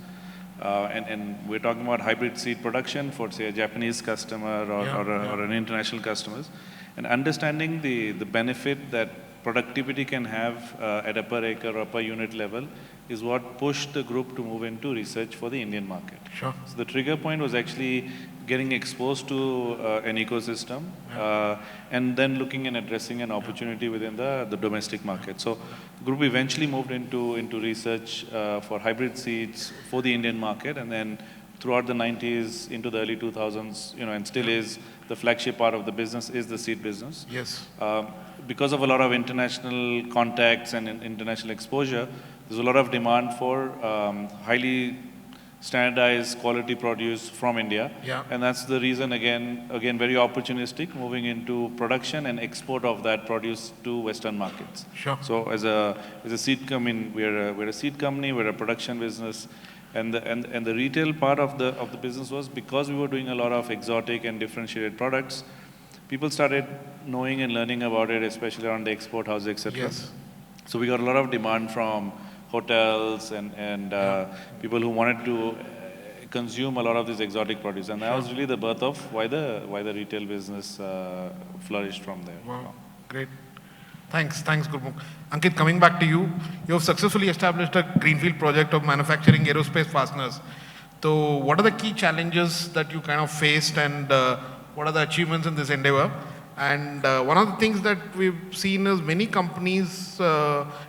And we're talking about hybrid seed production for, say, a Japanese customer or an international customers. And understanding the benefit that productivity can have at a per acre or per unit level is what pushed the group to move into research for the Indian market. Sure. So the trigger point was actually getting exposed to an ecosystem and then looking and addressing an opportunity within the domestic market. So the group eventually moved into research for hybrid seeds for the Indian market, and then throughout the 90s into the early 2000s, and still is the flagship part of the business is the seed business. Yes. Because of a lot of international contacts and international exposure, there's a lot of demand for highly standardized quality produce from India. Yeah. And that's the reason, again, very opportunistic, moving into production and export of that produce to Western markets. Sure. So as a seed company, we're a seed company, we're a production business. And the retail part of the business was because we were doing a lot of exotic and differentiated products, people started knowing and learning about it, especially around the export houses, etc. Yes. So we got a lot of demand from hotels and people who wanted to consume a lot of this exotic produce, and that was really the birth of why the retail business flourished from there. Wow, great. Thanks, Gurmukh. Ankit, coming back to you, you have successfully established a greenfield project of manufacturing aerospace fasteners. So what are the key challenges that you kind of faced, and what are the achievements in this endeavor? And one of the things that we've seen is many companies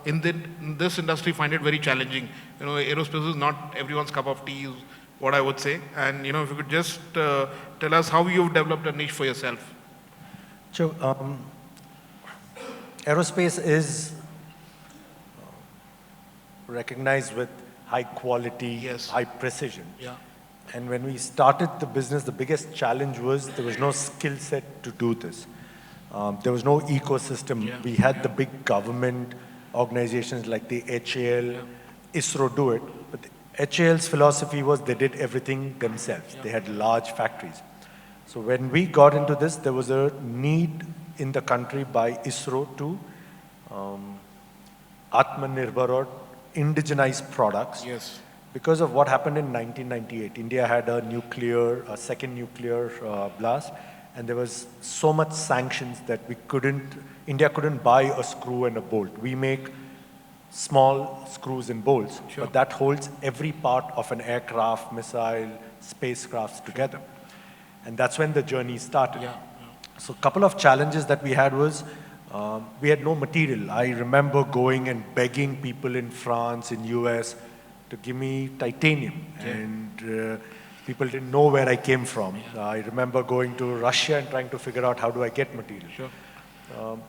in this industry find it very challenging. Aerospace is not everyone's cup of tea, is what I would say. And if you could just tell us how you've developed a niche for yourself. So, aerospace is recognized with high quality, Yes. high precision. Yeah. And when we started the business, the biggest challenge was there was no skill set to do this. There was no ecosystem. Yeah. We had the big government organizations like the HAL, ISRO do it, but the HAL's philosophy was they did everything themselves. They had large factories. So when we got into this, there was a need in the country by ISRO to Atmanirbhar or indigenize products. Yes. Because of what happened in 1998, India had a second nuclear blast, and there was so much sanctions that India couldn't buy a screw and a bolt. We make small screws and bolts, Sure. but that holds every part of an aircraft, missile, spacecrafts together. And that's when the journey started. Yeah. So a couple of challenges that we had was, we had no material. I remember going and begging people in France, in US, to give me titanium. Yeah. And people didn't know where I came from. I remember going to Russia and trying to figure out how do I get material. Sure.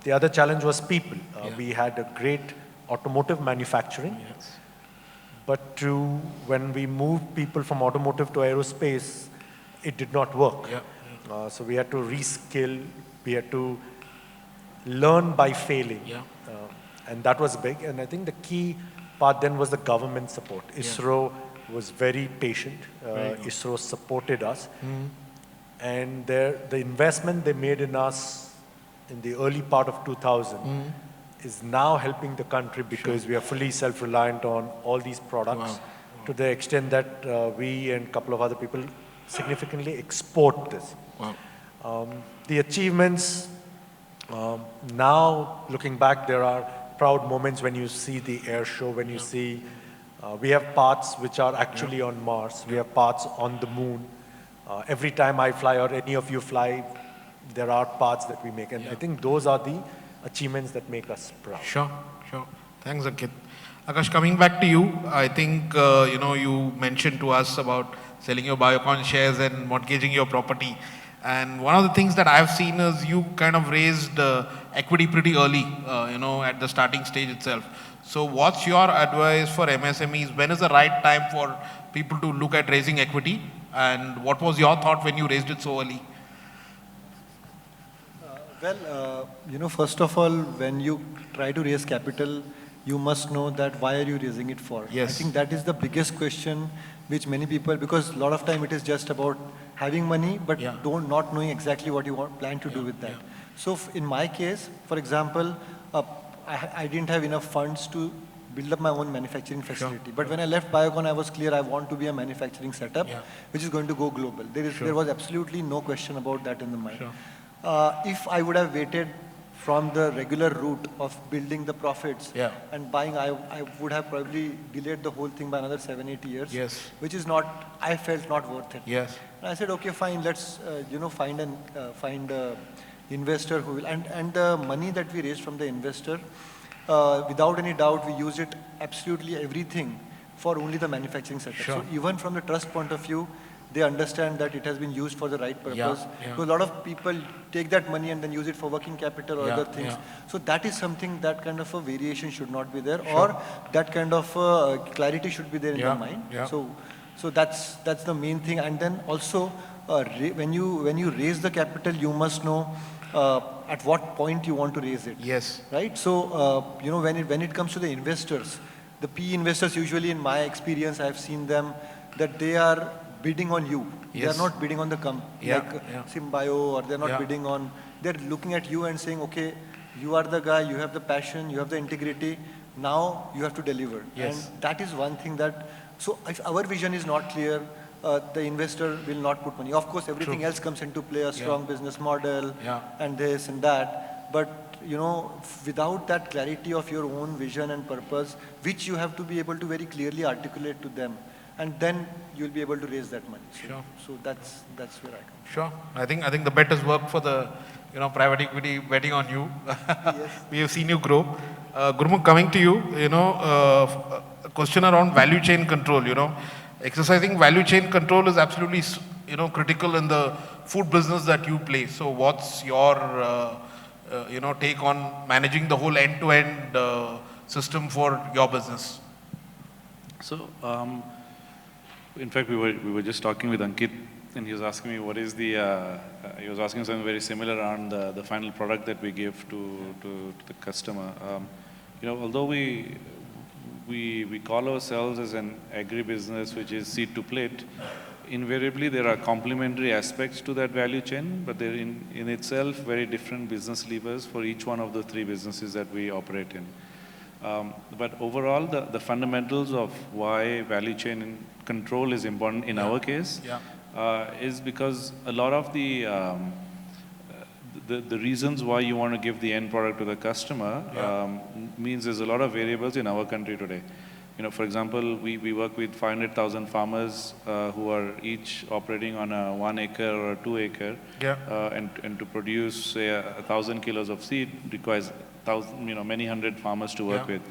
The other challenge was people. Yeah. We had a great automotive manufacturing, Yes. but when we moved people from automotive to aerospace, it did not work. Yeah. So we had to reskill, we had to learn by failing. Yeah. And that was big. And I think the key part then was the government support. ISRO was very patient. ISRO supported us. And the investment they made in us in the early part of 2000 is now helping the country because we are fully self-reliant on all these products to the extent that we and a couple of other people significantly export this. Wow. The achievements, now looking back, there are proud moments when you see the air show, when you see, we have parts which are actually on Mars, we have parts on the moon. Every time I fly or any of you fly, there are parts that we make. And I think those are the achievements that make us proud. Sure. Thanks, Ankit. Akash, coming back to you, I think, you mentioned to us about selling your Biocon shares and mortgaging your property. And one of the things that I've seen is you kind of raised equity pretty early, at the starting stage itself. So what's your advice for MSMEs? When is the right time for people to look at raising equity? And what was your thought when you raised it so early? First of all, when you try to raise capital, you must know that why are you raising it for? Yes. I think that is the biggest question which many people, because a lot of time it is just about having money, but not knowing exactly what you plan to do with that. So in my case, for example, I didn't have enough funds to build up my own manufacturing facility. But when I left Biocon, I was clear I want to be a manufacturing setup, which is going to go global. There was absolutely no question about that in the mind. If I would have waited from the regular route of building the profits and buying, I would have probably delayed the whole thing by another 7-8 years, which is not, I felt not worth it. Yes. And I said, okay, fine, let's find a investor who will, and the money that we raised from the investor, without any doubt, we used it absolutely everything for only the manufacturing setup. So even from the trust point of view, they understand that it has been used for the right purpose. So a lot of people take that money and then use it for working capital or other things. So that is something, that kind of a variation should not be there, or that kind of clarity should be there in the mind. So that's the main thing. And then also, when you raise the capital, you must know at what point you want to raise it. Yes. Right? So when it comes to the investors, the PE investors, usually in my experience, I've seen them that they are bidding on you. They are not bidding on the company, like Symbio, or they're not bidding on, they're looking at you and saying, okay, you are the guy, you have the passion, you have the integrity, now you have to deliver. And that is one thing that, so if our vision is not clear, the investor will not put money. Of course, everything else comes into play, a strong business model, and this and that. But, without that clarity of your own vision and purpose, which you have to be able to very clearly articulate to them, and then you'll be able to raise that money. So that's where I come from. Sure. I think the bet has worked for the private equity betting on you. We have seen you grow. Gurmukh, coming to you, a question around value chain control. Exercising value chain control is absolutely critical in the food business that you play. So what's your take on managing the whole end-to-end system for your business? So, in fact, we were just talking with Ankit, and he was asking me what is the, he was asking something very similar around the final product that we give to the customer. Although we call ourselves as an agri-business, which is seed to plate, invariably there are complementary aspects to that value chain, but they're in itself very different business levers for each one of the three businesses that we operate in. But overall, the fundamentals of why value chain control is important in our case is because a lot of the reasons why you want to give the end product to the customer means there's a lot of variables in our country today. For example, we work with 500,000 farmers who are each operating on a 1 acre or a 2 acre, and to produce, say, 1,000 kilos of seed requires many hundred farmers to work with.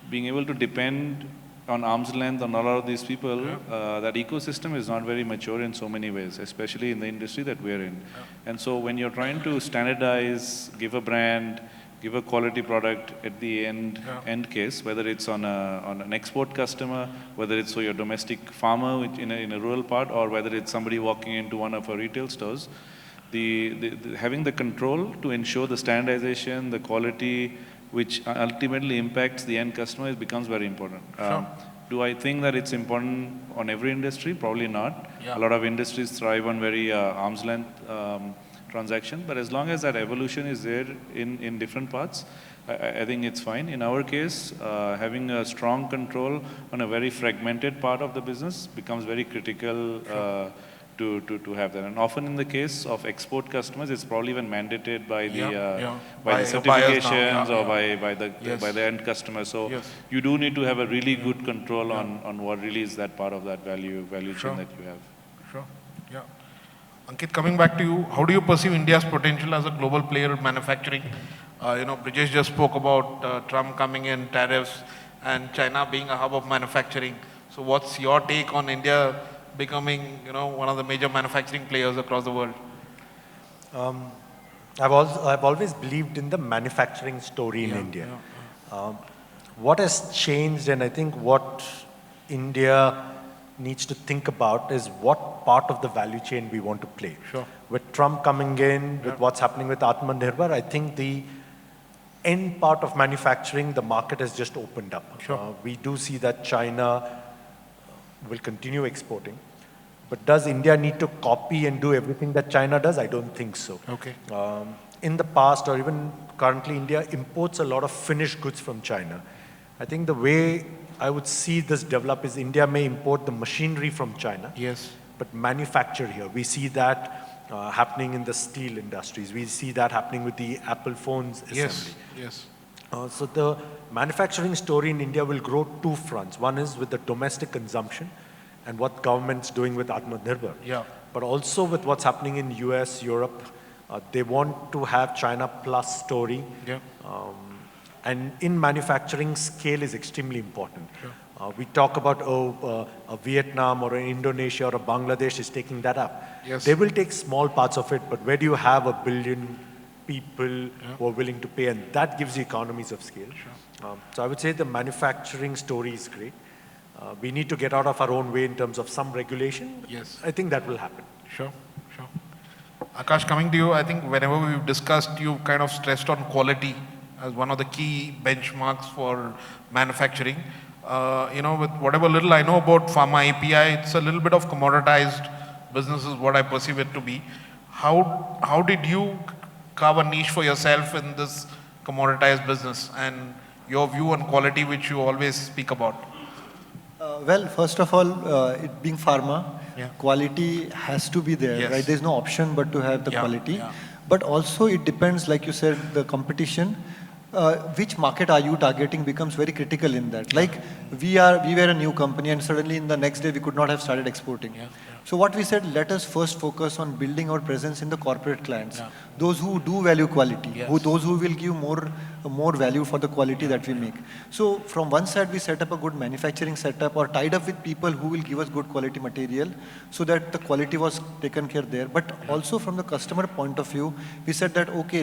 Being able to depend on arm's length on a lot of these people, that ecosystem is not very mature in so many ways, especially in the industry that we're in. And so when you're trying to standardize, give a brand, give a quality product at the end case, whether it's on an export customer, whether it's for your domestic farmer which in a rural part, or whether it's somebody walking into one of our retail stores, having the control to ensure the standardization, the quality, which ultimately impacts the end customer, it becomes very important. Do I think that it's important on every industry? Probably not. A lot of industries thrive on very arm's length transaction, but as long as that evolution is there in different parts, I think it's fine. In our case, having a strong control on a very fragmented part of the business becomes very critical to have that. And often in the case of export customers, it's probably even mandated by the certifications or by the end customer. So you do need to have a really good control on what really is that part of that value chain that you have. Sure. Yeah. Ankit, coming back to you, how do you perceive India's potential as a global player in manufacturing? Brijesh just spoke about Trump coming in, tariffs, and China being a hub of manufacturing. So what's your take on India becoming, one of the major manufacturing players across the world? I've always believed in the manufacturing story in India. What has changed, and I think what India needs to think about is what part of the value chain we want to play. Sure. With Trump coming in, with what's happening with Atmanirbhar, I think the end part of manufacturing, the market has just opened up. Sure. We do see that China will continue exporting. But does India need to copy and do everything that China does? I don't think so. Okay. In the past, or even currently, India imports a lot of finished goods from China. I think the way I would see this develop is India may import the machinery from China, Yes. but manufacture here. We see that happening in the steel industries. We see that happening with the Apple phones assembly. Yes. So the manufacturing story in India will grow two fronts. One is with the domestic consumption and what government's doing with Atmanirbhar. Yeah. But also with what's happening in US, Europe. They want to have China plus story. Yeah. And in manufacturing, scale is extremely important. Sure. We talk about, a Vietnam or an Indonesia or a Bangladesh is taking that up. Yes. They will take small parts of it, but where do you have 1 billion people who are willing to pay? And that gives you economies of scale. Sure. So I would say the manufacturing story is great. We need to get out of our own way in terms of some regulation. Yes. I think that will happen. Sure. Akash, coming to you, I think whenever we've discussed, you kind of stressed on quality as one of the key benchmarks for manufacturing. With whatever little I know about pharma API, it's a little bit of commoditized business is what I perceive it to be. How did you carve a niche for yourself in this commoditized business and your view on quality, which you always speak about? Well, first of all, it being pharma, quality has to be there, right? There's no option but to have the quality. Yeah. But also it depends, like you said, the competition. Which market are you targeting becomes very critical in that. Like we were a new company and suddenly in the next day we could not have started exporting. So what we said, let us first focus on building our presence in the corporate clients. Those who do value quality, those who will give more value for the quality that we make. So from one side we set up a good manufacturing setup or tied up with people who will give us good quality material so that the quality was taken care there. But also from the customer point of view, we said that okay,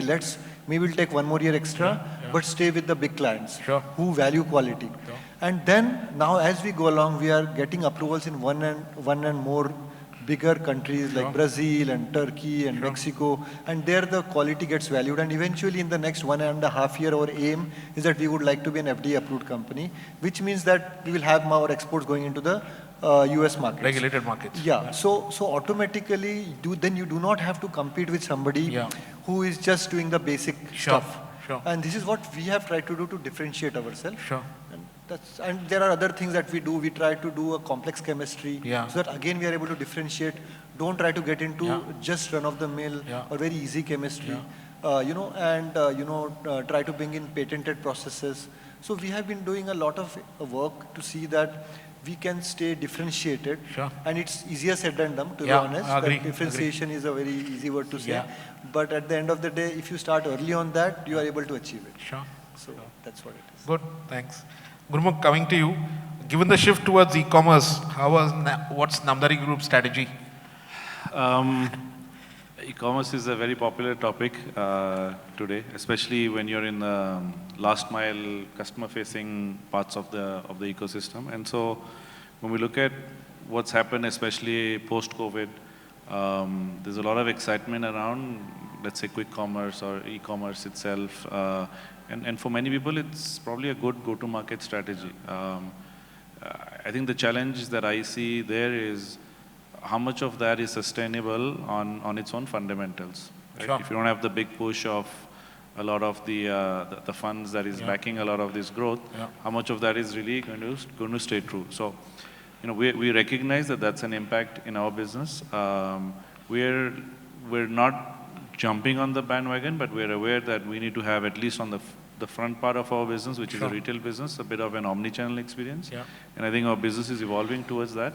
maybe we'll take 1 more year extra, but stay with the big clients who value quality. And then now as we go along, we are getting approvals in one and more bigger countries like Brazil and Turkey and Mexico, and there the quality gets valued. And eventually in the next 1.5 year, our aim is that we would like to be an FDA approved company, which means that we will have our exports going into the US markets. Regulated markets. Yeah. So automatically, then you do not have to compete with somebody who is just doing the basic stuff. And this is what we have tried to do to differentiate ourselves. And there are other things that we do. We try to do a complex chemistry so that again we are able to differentiate. Don't try to get into just run-of-the-mill or very easy chemistry. Try to bring in patented processes. So we have been doing a lot of work to see that we can stay differentiated. And it's easier said than done, to be honest. That differentiation is a very easy word to say. But at the end of the day, if you start early on that, you are able to achieve it. So that's what it is. Good, thanks. Gurmukh, coming to you. Given the shift towards e-commerce, what's Namdhari Group's strategy? E-commerce is a very popular topic today, especially when you're in the last mile customer-facing parts of the ecosystem. And so when we look at what's happened, especially post-COVID, there's a lot of excitement around, let's say, quick commerce or e-commerce itself. And for many people, it's probably a good go-to-market strategy. I think the challenge that I see there is how much of that is sustainable on its own fundamentals. Right? If you don't have the big push of a lot of the funds that is backing a lot of this growth, how much of that is really going to stay true? So, we recognize that that's an impact in our business. We're not jumping on the bandwagon, but we're aware that we need to have, at least on the front part of our business, which is a retail business, a bit of an omni-channel experience. And I think our business is evolving towards that.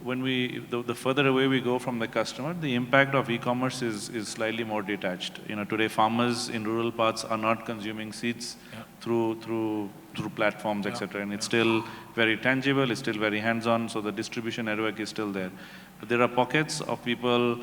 the further away we go from the customer, the impact of e-commerce is slightly more detached. Today farmers in rural parts are not consuming seeds through platforms, etc. And it's still very tangible, it's still very hands-on, so the distribution network is still there. But there are pockets of people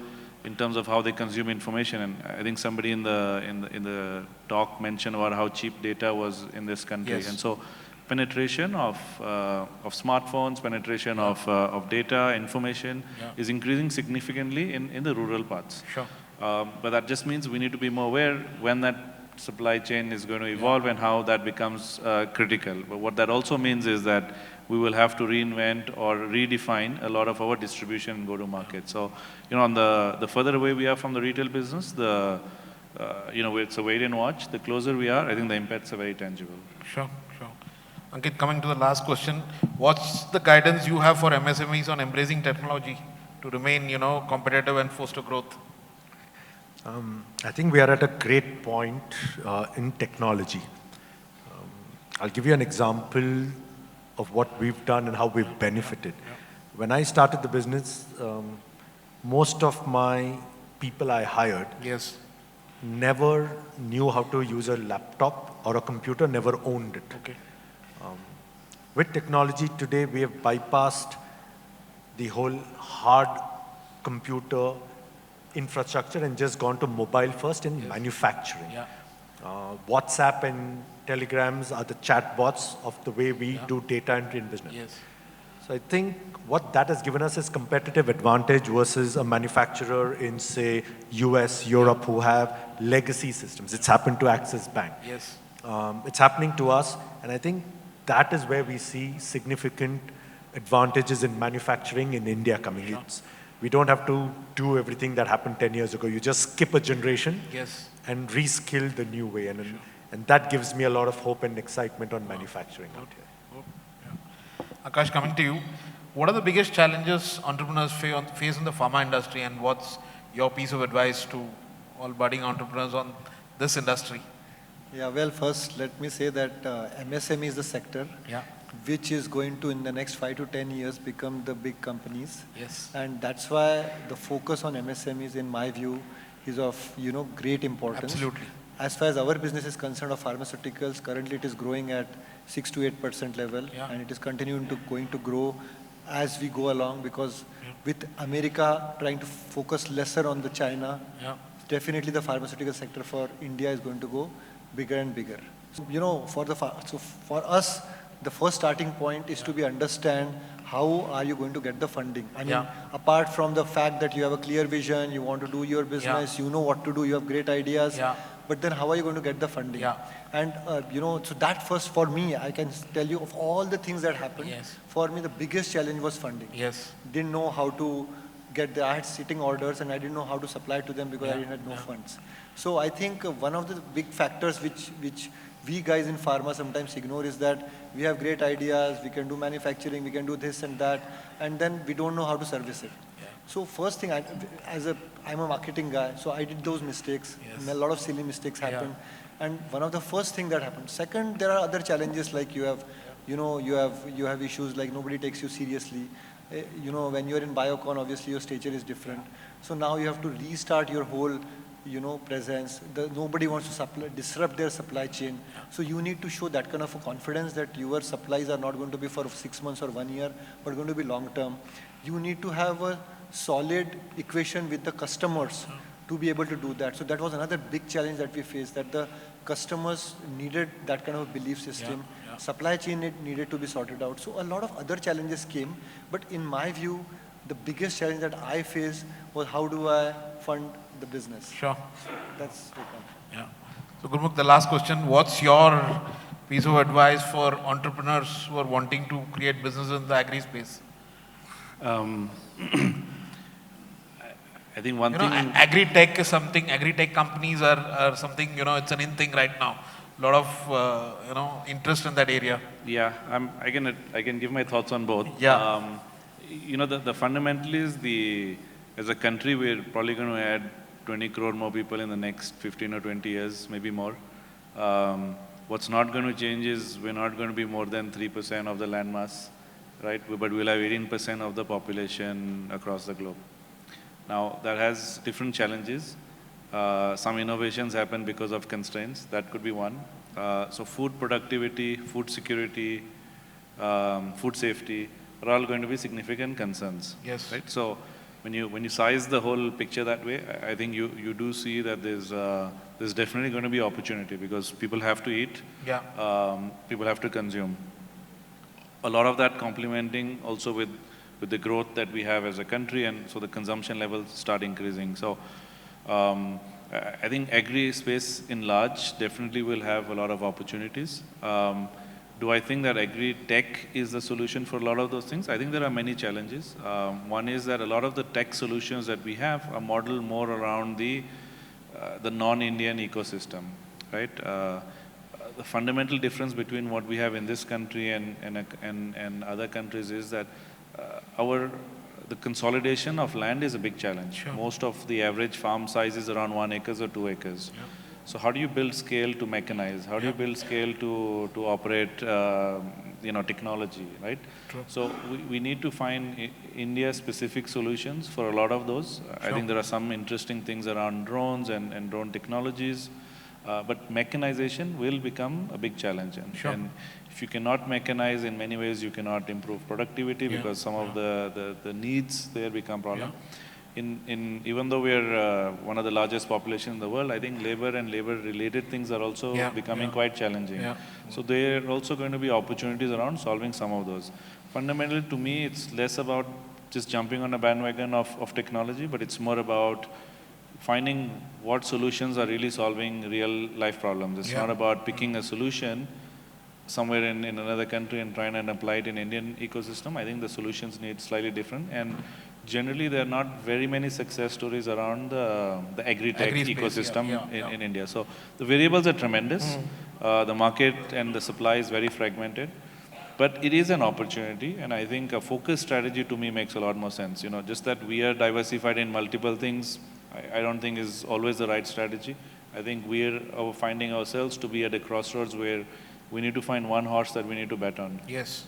in terms of how they consume information, and I think somebody in the talk mentioned about how cheap data was in this country. Yes. And so penetration of smartphones, penetration of data, information is increasing significantly in the rural parts. Sure. But that just means we need to be more aware when that supply chain is going to evolve and how that becomes critical. But what that also means is that we will have to reinvent or redefine a lot of our distribution and go-to-market. So, on the further away we are from the retail business, it's a wait and watch. The closer we are, I think the impacts are very tangible. Sure, sure. Ankit, coming to the last question, what's the guidance you have for MSMEs on embracing technology to remain, competitive and foster growth? I think we are at a great point in technology. I'll give you an example of what we've done and how we've benefited. When I started the business, most of my people I hired never knew how to use a laptop or a computer, never owned it. Okay. With technology today, we have bypassed the whole hard computer infrastructure and just gone to mobile first in manufacturing. WhatsApp and Telegrams are the chatbots of the way we do data entry in business. So I think what that has given us is competitive advantage versus a manufacturer in, say, US, Europe, who have legacy systems. It's happened to Axis Bank. It's happening to us, and I think that is where we see significant advantages in manufacturing in India coming. We don't have to do everything that happened 10 years ago. You just skip a generation and reskill the new way. And that gives me a lot of hope and excitement on manufacturing out here. Akash, coming to you, what are the biggest challenges entrepreneurs face in the pharma industry, and what's your piece of advice to all budding entrepreneurs on this industry? Yeah, well, first, let me say that MSME is the sector which is going to, in the next 5 to 10 years, become the big companies. And that's why the focus on MSMEs, in my view, is of, great importance. Absolutely. As far as our business is concerned of pharmaceuticals, currently it is growing at 6 to 8% level, and it is going to grow as we go along, because with America trying to focus lesser on the China, definitely the pharmaceutical sector for India is going to go bigger and bigger. So, for us, the first starting point is to understand how are you going to get the funding. I mean, apart from the fact that you have a clear vision, you want to do your business, you know what to do, you have great ideas, but then how are you going to get the funding? And, so that first, for me, I can tell you of all the things that happened, for me the biggest challenge was funding. Didn't know how to get I had sitting orders and I didn't know how to supply to them because I didn't have no funds. So I think one of the big factors which we guys in pharma sometimes ignore is that we have great ideas, we can do manufacturing, we can do this and that, and then we don't know how to service it. So first thing, I'm a marketing guy, so I did those mistakes. A lot of silly mistakes happened. And one of the first thing that happened. Second, there are other challenges like you have issues like nobody takes you seriously. When you're in Biocon, obviously your stature is different. So now you have to restart your whole presence. Nobody wants to disrupt their supply chain. So you need to show that kind of a confidence that your supplies are not going to be for 6 months or 1 year, but going to be long term. You need to have a solid equation with the customers to be able to do that. So that was another big challenge that we faced, that the customers needed that kind of belief system. Supply chain needed to be sorted out. So a lot of other challenges came, but in my view, the biggest challenge that I faced was how do I fund the business. That's it. So Gurmukh, the last question, what's your piece of advice for entrepreneurs who are wanting to create business in the agri space? I think one thing... Agri-tech is something, agri-tech companies are something, it's an in thing right now. A lot of, interest in that area. Yeah, I can give my thoughts on both. The fundamental is as a country, we're probably going to add 20 crore more people in the next 15 or 20 years, maybe more. What's not going to change is we're not going to be more than 3% of the land mass. right? But we'll have 18% of the population across the globe. Now, that has different challenges. Some innovations happen because of constraints. That could be one. So food productivity, food security, food safety are all going to be significant concerns. Yes. Right? So when you size the whole picture that way, I think you do see that there's definitely going to be opportunity because people have to eat. Yeah. People have to consume. A lot of that complementing also with the growth that we have as a country, and so the consumption levels start increasing. So I think agri space in large definitely will have a lot of opportunities. Do I think that agri-tech is the solution for a lot of those things? I think there are many challenges. One is that a lot of the tech solutions that we have are modeled more around the non-Indian ecosystem, right? The fundamental difference between what we have in this country and other countries is that the consolidation of land is a big challenge. Sure. Most of the average farm size is around 1 acre or 2 acres. Yeah. So how do you build scale to mechanize? How do you build scale to operate, technology, right? True. So we need to find India-specific solutions for a lot of those. I think there are some interesting things around drones and drone technologies, but mechanization will become a big challenge. And if you cannot mechanize, in many ways you cannot improve productivity because some of the needs there become problem. Even though we are one of the largest populations in the world, I think labor and labor-related things are also becoming quite challenging. Yeah. So there are also going to be opportunities around solving some of those. Fundamentally, to me, it's less about just jumping on a bandwagon of technology, but it's more about finding what solutions are really solving real-life problems. It's not about picking a solution somewhere in another country and trying to apply it in Indian ecosystem. I think the solutions need slightly different. And generally, there are not very many success stories around the agri-tech ecosystem in India. So the variables are tremendous. The market and the supply is very fragmented. But it is an opportunity, and I think a focused strategy to me makes a lot more sense. Just that we are diversified in multiple things, I don't think is always the right strategy. I think we're finding ourselves to be at a crossroads where we need to find one horse that we need to bet on. Yes.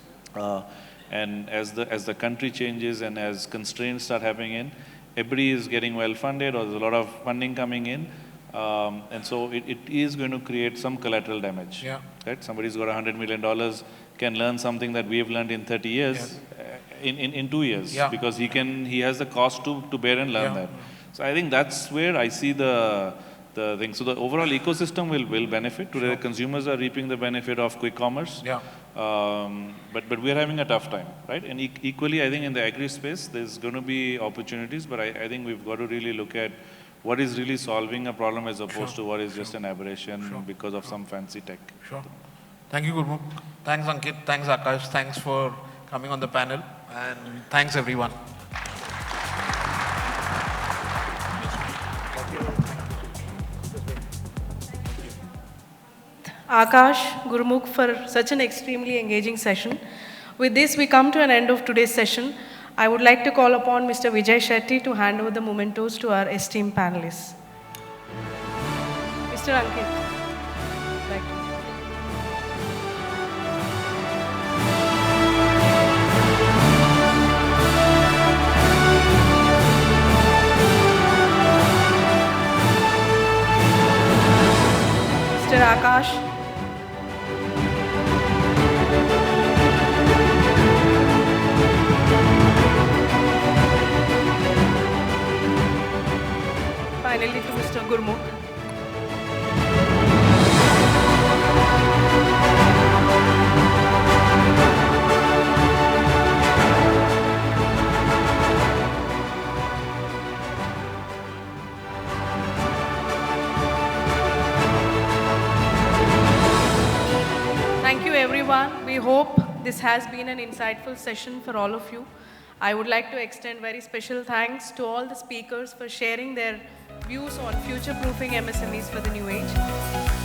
And as the country changes and as constraints start happening in, everybody is getting well funded or there's a lot of funding coming in. And so it is going to create some collateral damage. Yeah. Right? Somebody's got $100 million can learn something that we have learned in 30 years, in 2 years, because he has the cost to bear and learn that. So I think that's where I see the thing. So the overall ecosystem will benefit. Today, the consumers are reaping the benefit of quick commerce. Yeah. But we're having a tough time, right? And equally, I think in the agri space, there's going to be opportunities, but I think we've got to really look at what is really solving a problem as opposed to what is just an aberration because of some fancy tech. Sure. Thank you, Gurmukh. Thanks, Ankit. Thanks, Akash. Thanks for coming on the panel. And thanks, everyone. Akash, Gurmukh, for such an extremely engaging session. With this, we come to an end of today's session. I would like to call upon Mr. Vijay Shetty to hand over the mementos to our esteemed panelists. Mr. Ankit. Right. Mr. Akash. Finally to Mr. Gurmukh. Thank you everyone. We hope this has been an insightful session for all of you. I would like to extend very special thanks to all the speakers for sharing their views on future-proofing MSMEs for the new age.